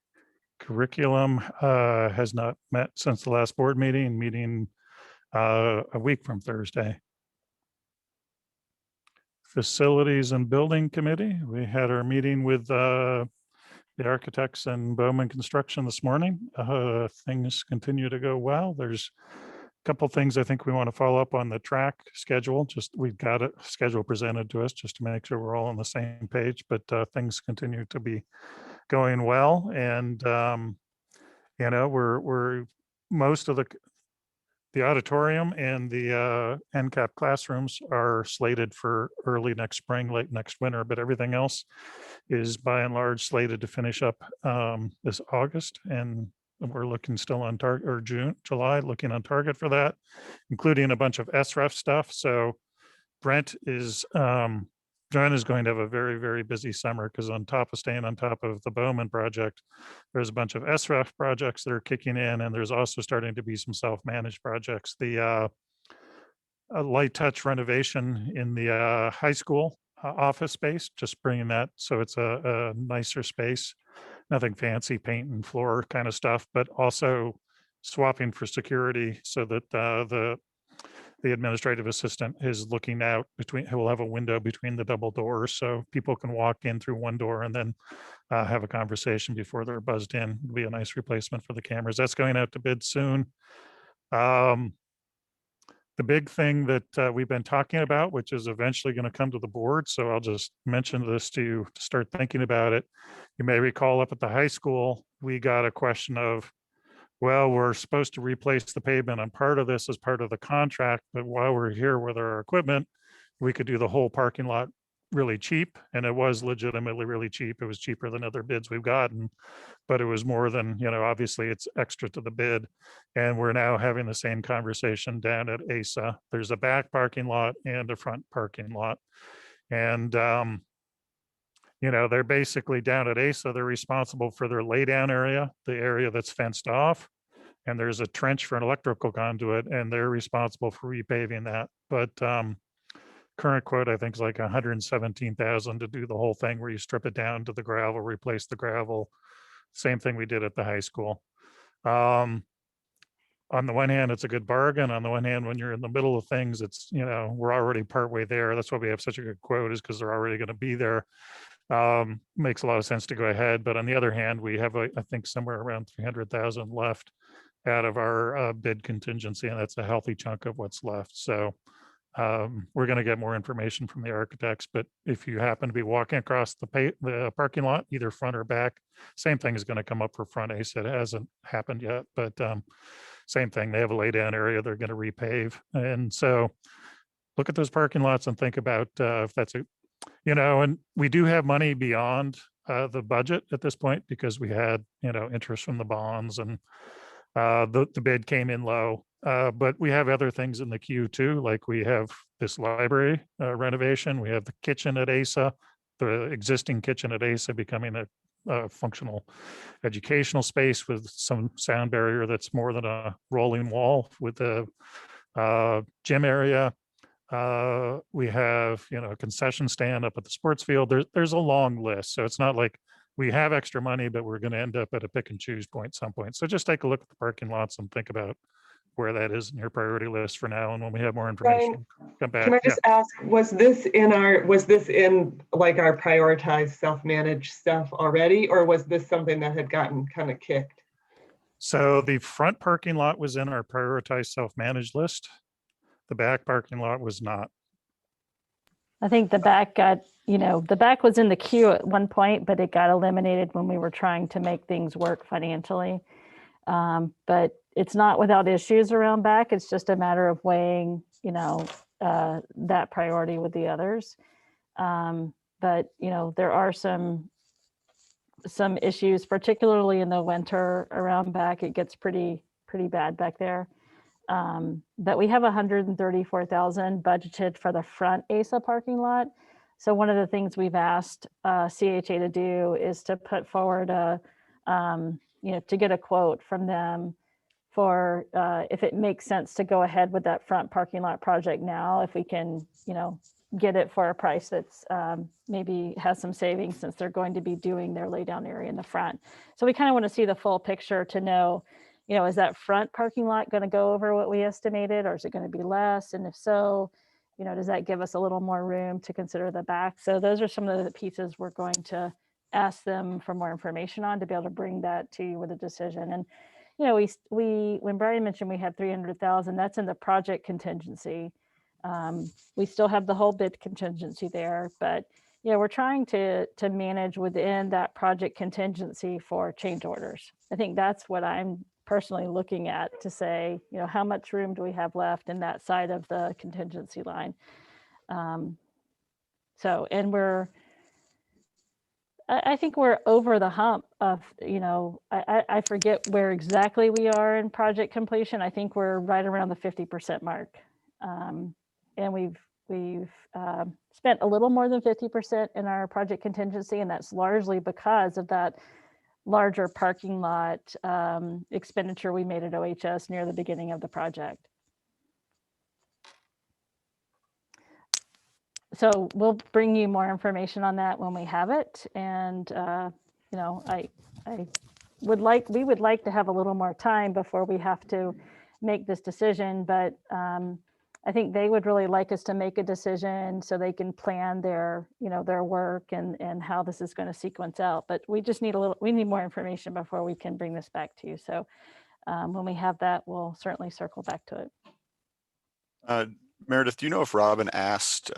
Curriculum has not met since the last board meeting a week from Thursday. Facilities and Building Committee, we had our meeting with the architects and Bowman Construction this morning. Things continue to go well. There's a couple things I think we want to follow up on the track schedule. Just we've got a schedule presented to us just to make sure we're all on the same page, but things continue to be going well. And, you know, we're most of the auditorium and the NCAP classrooms are slated for early next spring, late next winter, but everything else is by and large slated to finish up this August. And we're looking still on target, or July, looking on target for that, including a bunch of SREF stuff. So Brent is going to have a very, very busy summer because on top of staying on top of the Bowman project, there's a bunch of SREF projects that are kicking in, and there's also starting to be some self-managed projects. The a light touch renovation in the high school office space, just bringing that so it's a nicer space. Nothing fancy, paint and floor kind of stuff, but also swapping for security so that the administrative assistant is looking out between, he'll have a window between the double doors so people can walk in through one door and then have a conversation before they're buzzed in. It'll be a nice replacement for the cameras. That's going out to bid soon. The big thing that we've been talking about, which is eventually going to come to the board, so I'll just mention this to you to start thinking about it. You may recall up at the high school, we got a question of, well, we're supposed to replace the pavement and part of this is part of the contract, but while we're here with our equipment, we could do the whole parking lot really cheap. And it was legitimately really cheap. It was cheaper than other bids we've gotten, but it was more than, you know, obviously it's extra to the bid. And we're now having the same conversation down at ASA. There's a back parking lot and a front parking lot. And, you know, they're basically down at ASA, they're responsible for their laydown area, the area that's fenced off. And there's a trench for an electrical conduit, and they're responsible for repaving that. But current quote, I think, is like 117,000 to do the whole thing where you strip it down to the gravel, replace the gravel. Same thing we did at the high school. On the one hand, it's a good bargain. On the one hand, when you're in the middle of things, it's, you know, we're already partway there. That's why we have such a good quote, is because they're already going to be there. Makes a lot of sense to go ahead. But on the other hand, we have, I think, somewhere around 300,000 left out of our bid contingency, and that's a healthy chunk of what's left. So we're going to get more information from the architects, but if you happen to be walking across the parking lot, either front or back, same thing is going to come up for front ACE. It hasn't happened yet, but same thing. They have a laydown area they're going to repave. And so look at those parking lots and think about if that's a, you know, and we do have money beyond the budget at this point because we had, you know, interest from the bonds, and the bid came in low. But we have other things in the queue too, like we have this library renovation. We have the kitchen at ASA, the existing kitchen at ASA becoming a functional educational space with some sound barrier that's more than a rolling wall with the gym area. We have, you know, a concession stand up at the sports field. There's a long list. So it's not like we have extra money, but we're going to end up at a pick and choose point some point. So just take a look at the parking lots and think about where that is in your priority list for now. And when we have more information, come back. Can I just ask, was this in like our prioritized self-managed stuff already, or was this something that had gotten kind of kicked? So the front parking lot was in our prioritized self-managed list. The back parking lot was not. I think the back got, you know, the back was in the queue at one point, but it got eliminated when we were trying to make things work financially. But it's not without issues around back. It's just a matter of weighing, that priority with the others. But there are some issues, particularly in the winter around back. It gets pretty bad back there. But we have 134,000 budgeted for the front ASA parking lot. So one of the things we've asked CHA to do is to put forward to get a quote from them for if it makes sense to go ahead with that front parking lot project now, if we can, get it for a price that's maybe has some savings, since they're going to be doing their laydown area in the front. So we kind of want to see the full picture to know, is that front parking lot going to go over what we estimated, or is it going to be less? And if so, does that give us a little more room to consider the back? So those are some of the pieces we're going to ask them for more information on, to be able to bring that to you with a decision. And we when Brian mentioned we have 300,000, that's in the project contingency. We still have the whole bid contingency there, but we're trying to manage within that project contingency for change orders. I think that's what I'm personally looking at, to say, how much room do we have left in that side of the contingency line? And I think we're over the hump of, I forget where exactly we are in project completion. I think we're right around the 50% mark. And we've spent a little more than 50% in our project contingency, and that's largely because of that larger parking lot expenditure we made at OHS near the beginning of the project. So we'll bring you more information on that when we have it. And, we would like to have a little more time before we have to make this decision, but I think they would really like us to make a decision so they can plan their work and how this is going to sequence out. But we just need we need more information before we can bring this back to you. So when we have that, we'll certainly circle back to it. Meredith, do you know if Robin asked,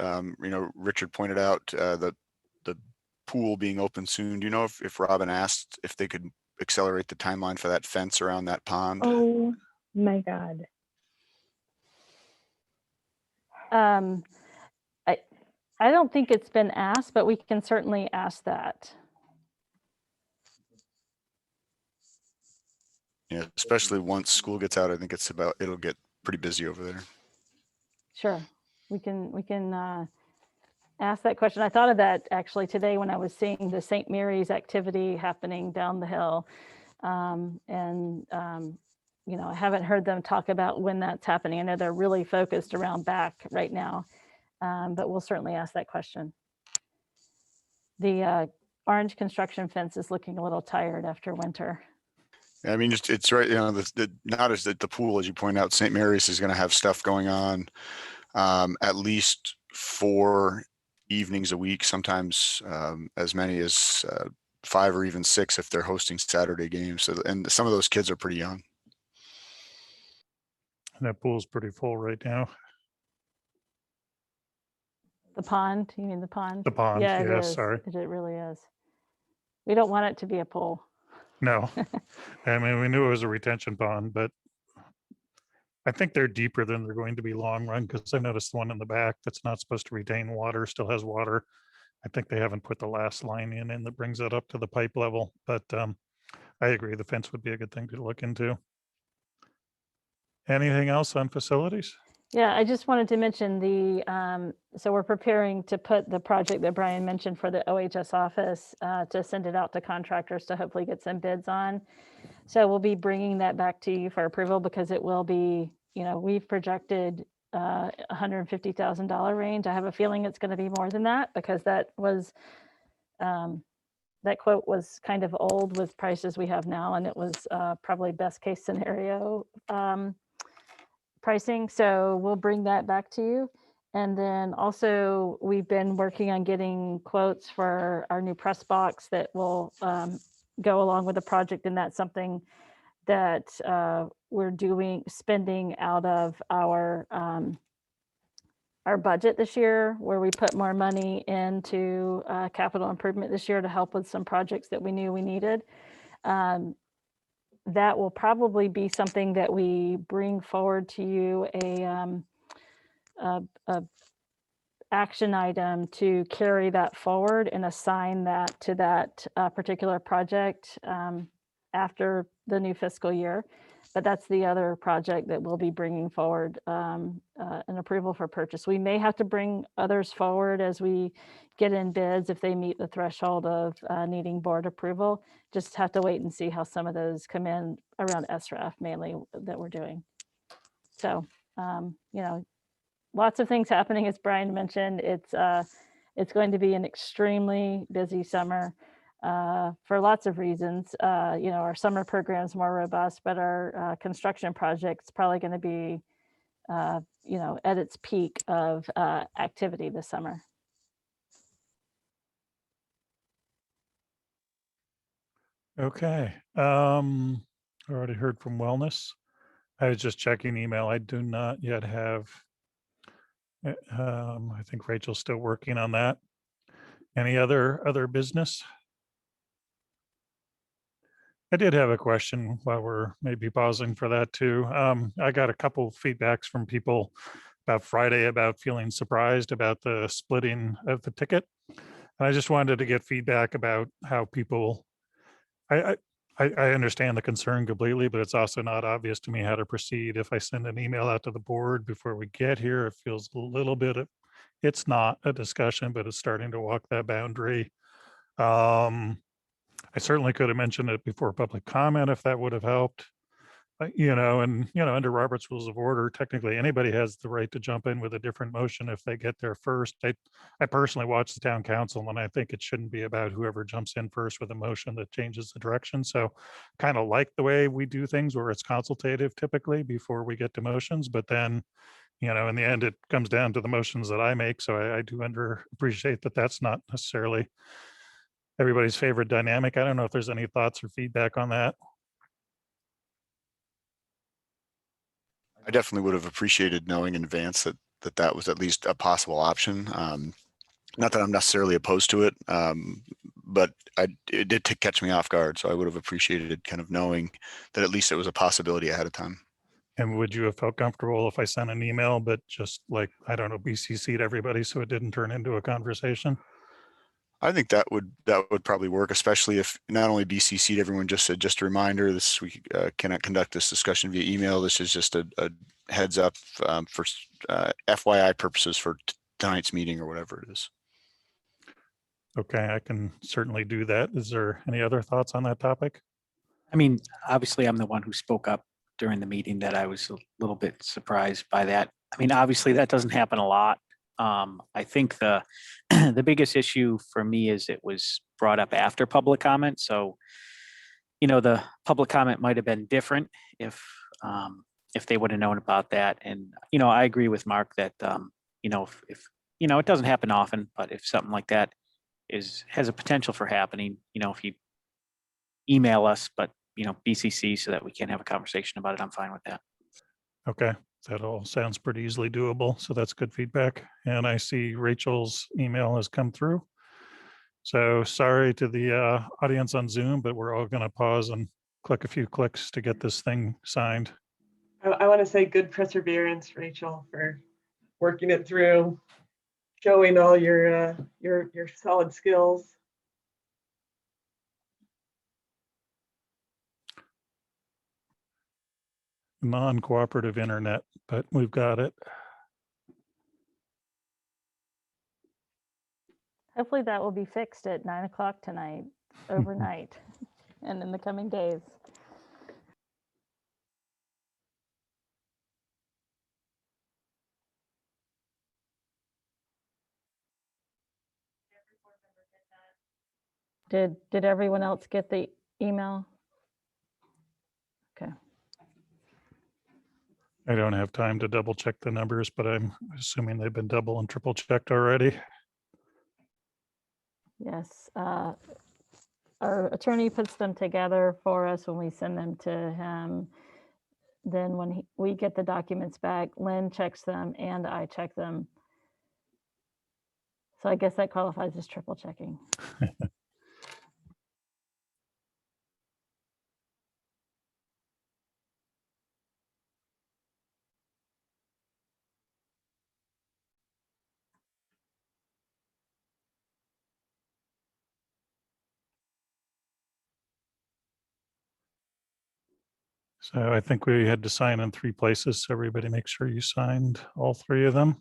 Richard pointed out the pool being open soon. Do you know if Robin asked if they could accelerate the timeline for that fence around that pond? Oh my God. I don't think it's been asked, but we can certainly ask that. Yeah, especially once school gets out, I think it'll get pretty busy over there. Sure, we can ask that question. I thought of that actually today when I was seeing the St. Mary's activity happening down the hill. I haven't heard them talk about when that's happening. I know they're really focused around back right now, but we'll certainly ask that question. The orange construction fence is looking a little tired after winter. I mean, it's right. Not as the pool, as you point out, St. Mary's is going to have stuff going on at least 4 evenings a week, sometimes as many as 5 or even 6 if they're hosting Saturday games. So, and some of those kids are pretty young. And that pool's pretty full right now. The pond, you mean the pond? The pond, yeah, yes, sorry. It really is. We don't want it to be a pool. No, I mean, we knew it was a retention pond, but I think they're deeper than they're going to be long run, because I noticed the one in the back that's not supposed to retain water still has water. I think they haven't put the last line in that brings it up to the pipe level, but I agree the fence would be a good thing to look into. Anything else on facilities? Yeah, I just wanted to mention so we're preparing to put the project that Brian mentioned for the OHS office to send it out to contractors to hopefully get some bids on. So we'll be bringing that back to you for approval, because it will be, we've projected $150,000 range. I have a feeling it's going to be more than that, because that was, that quote was kind of old with prices we have now, and it was probably best case scenario pricing. So we'll bring that back to you. And then also we've been working on getting quotes for our new press box that will go along with the project. And that's something that we're spending out of our budget this year, where we put more money into capital improvement this year to help with some projects that we knew we needed. that will probably be something that we bring forward to you, a action item to carry that forward and assign that to that particular project after the new fiscal year. But that's the other project that we'll be bringing forward, an approval for purchase. We may have to bring others forward as we get in bids if they meet the threshold of needing board approval. Just have to wait and see how some of those come in around SRAF mainly that we're doing. So, you know, lots of things happening, as Brian mentioned. It's going to be an extremely busy summer for lots of reasons. You know, our summer program's more robust, but our construction project's probably going to be, you know, at its peak of activity this summer. Okay. I already heard from Wellness. I was just checking email. I do not yet have, I think Rachel's still working on that. Any other business? I did have a question while we're maybe pausing for that too. I got a couple feedbacks from people about Friday about feeling surprised about the splitting of the ticket. And I just wanted to get feedback about how people, I understand the concern completely, but it's also not obvious to me how to proceed. If I send an email out to the board before we get here, it feels a little bit, it's not a discussion, but it's starting to walk that boundary. I certainly could have mentioned it before public comment if that would have helped. You know, and, you know, under Robert's Rules of Order, technically anybody has the right to jump in with a different motion if they get there first. I personally watch the town council, and I think it shouldn't be about whoever jumps in first with a motion that changes the direction. So kind of like the way we do things where it's consultative typically before we get to motions, but then, you know, in the end, it comes down to the motions that I make. So I do appreciate that that's not necessarily everybody's favorite dynamic. I don't know if there's any thoughts or feedback on that. I definitely would have appreciated knowing in advance that was at least a possible option. Not that I'm necessarily opposed to it, but it did catch me off guard. So I would have appreciated kind of knowing that at least it was a possibility ahead of time. And would you have felt comfortable if I sent an email, but just like, I don't know, BCC'd everybody so it didn't turn into a conversation? I think that would probably work, especially if not only BCC'd everyone, just said, just a reminder, we cannot conduct this discussion via email. This is just a heads up for FYI purposes for tonight's meeting or whatever it is. Okay, I can certainly do that. Is there any other thoughts on that topic? I mean, obviously, I'm the one who spoke up during the meeting that I was a little bit surprised by that. I mean, obviously, that doesn't happen a lot. I think the biggest issue for me is it was brought up after public comment. So, you know, the public comment might have been different if they would have known about that. And, you know, I agree with Mark that, you know, if you know, it doesn't happen often, but if something like that has a potential for happening, you know, if you email us, but, you know, BCC so that we can have a conversation about it, I'm fine with that. Okay, that all sounds pretty easily doable. So that's good feedback. And I see Rachel's email has come through. So sorry to the audience on Zoom, but we're all going to pause and click a few clicks to get this thing signed. I want to say good perseverance, Rachel, for working it through, showing all your solid skills. Non-cooperative internet, but we've got it. Hopefully that will be fixed at 9 o'clock tonight, overnight, and in the coming days. Did everyone else get the email? Okay. I don't have time to double check the numbers, but I'm assuming they've been double and triple checked already. Yes. Our attorney puts them together for us when we send them to him. Then when we get the documents back, Lynn checks them and I check them. So I guess that qualifies as triple checking. So I think we had to sign in 3 places. So everybody make sure you signed all 3 of them.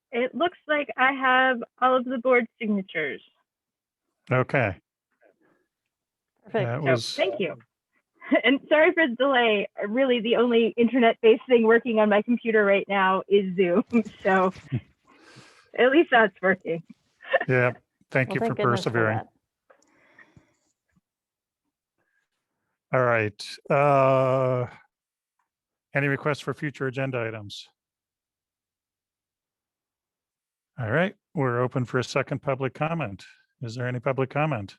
It looks like I have all of the board signatures. Okay. Perfect. That So was, thank you. And sorry for the delay. Really, the only internet-based thing working on my computer right now is Zoom. So at least that's working. yeah. Thank Well, you for thank goodness for persevering. that. All right. Any requests for future agenda items? All right, we're open for a second public comment. Is there any public comment?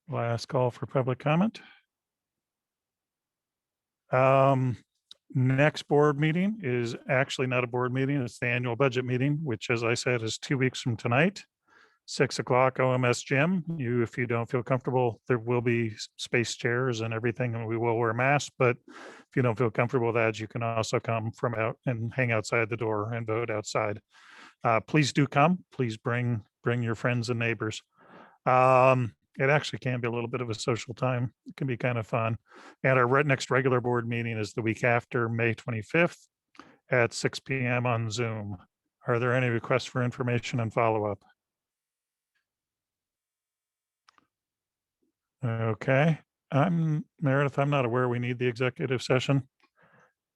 Last call for public comment. Next board meeting is actually not a board meeting, it's the annual budget meeting, which, as I said, is 2 weeks from tonight. 6 o'clock OMS gym. If you don't feel comfortable, there will be space chairs and everything, and we will wear masks. But if you don't feel comfortable with that, you can also come from out and hang outside the door and vote outside. Please do come. Please bring your friends and neighbors. It actually can be a little bit of a social time. It can be kind of fun. And our next regular board meeting is the week after, May 25th at 6 p.m. on Zoom. Are there any requests for information and follow-up? Okay, Meredith, I'm not aware we need the executive session.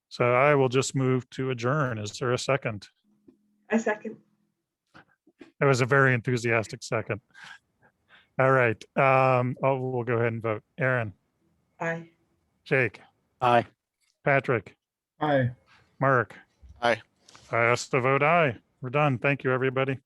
So I will just move to adjourn. Is there a second? I second. That was a very enthusiastic second. All right, we'll go ahead and vote. Aaron, Aye. Jake, Aye. Patrick, Hi. Mark. Aye. I asked to vote aye. We're done. Thank you, everybody.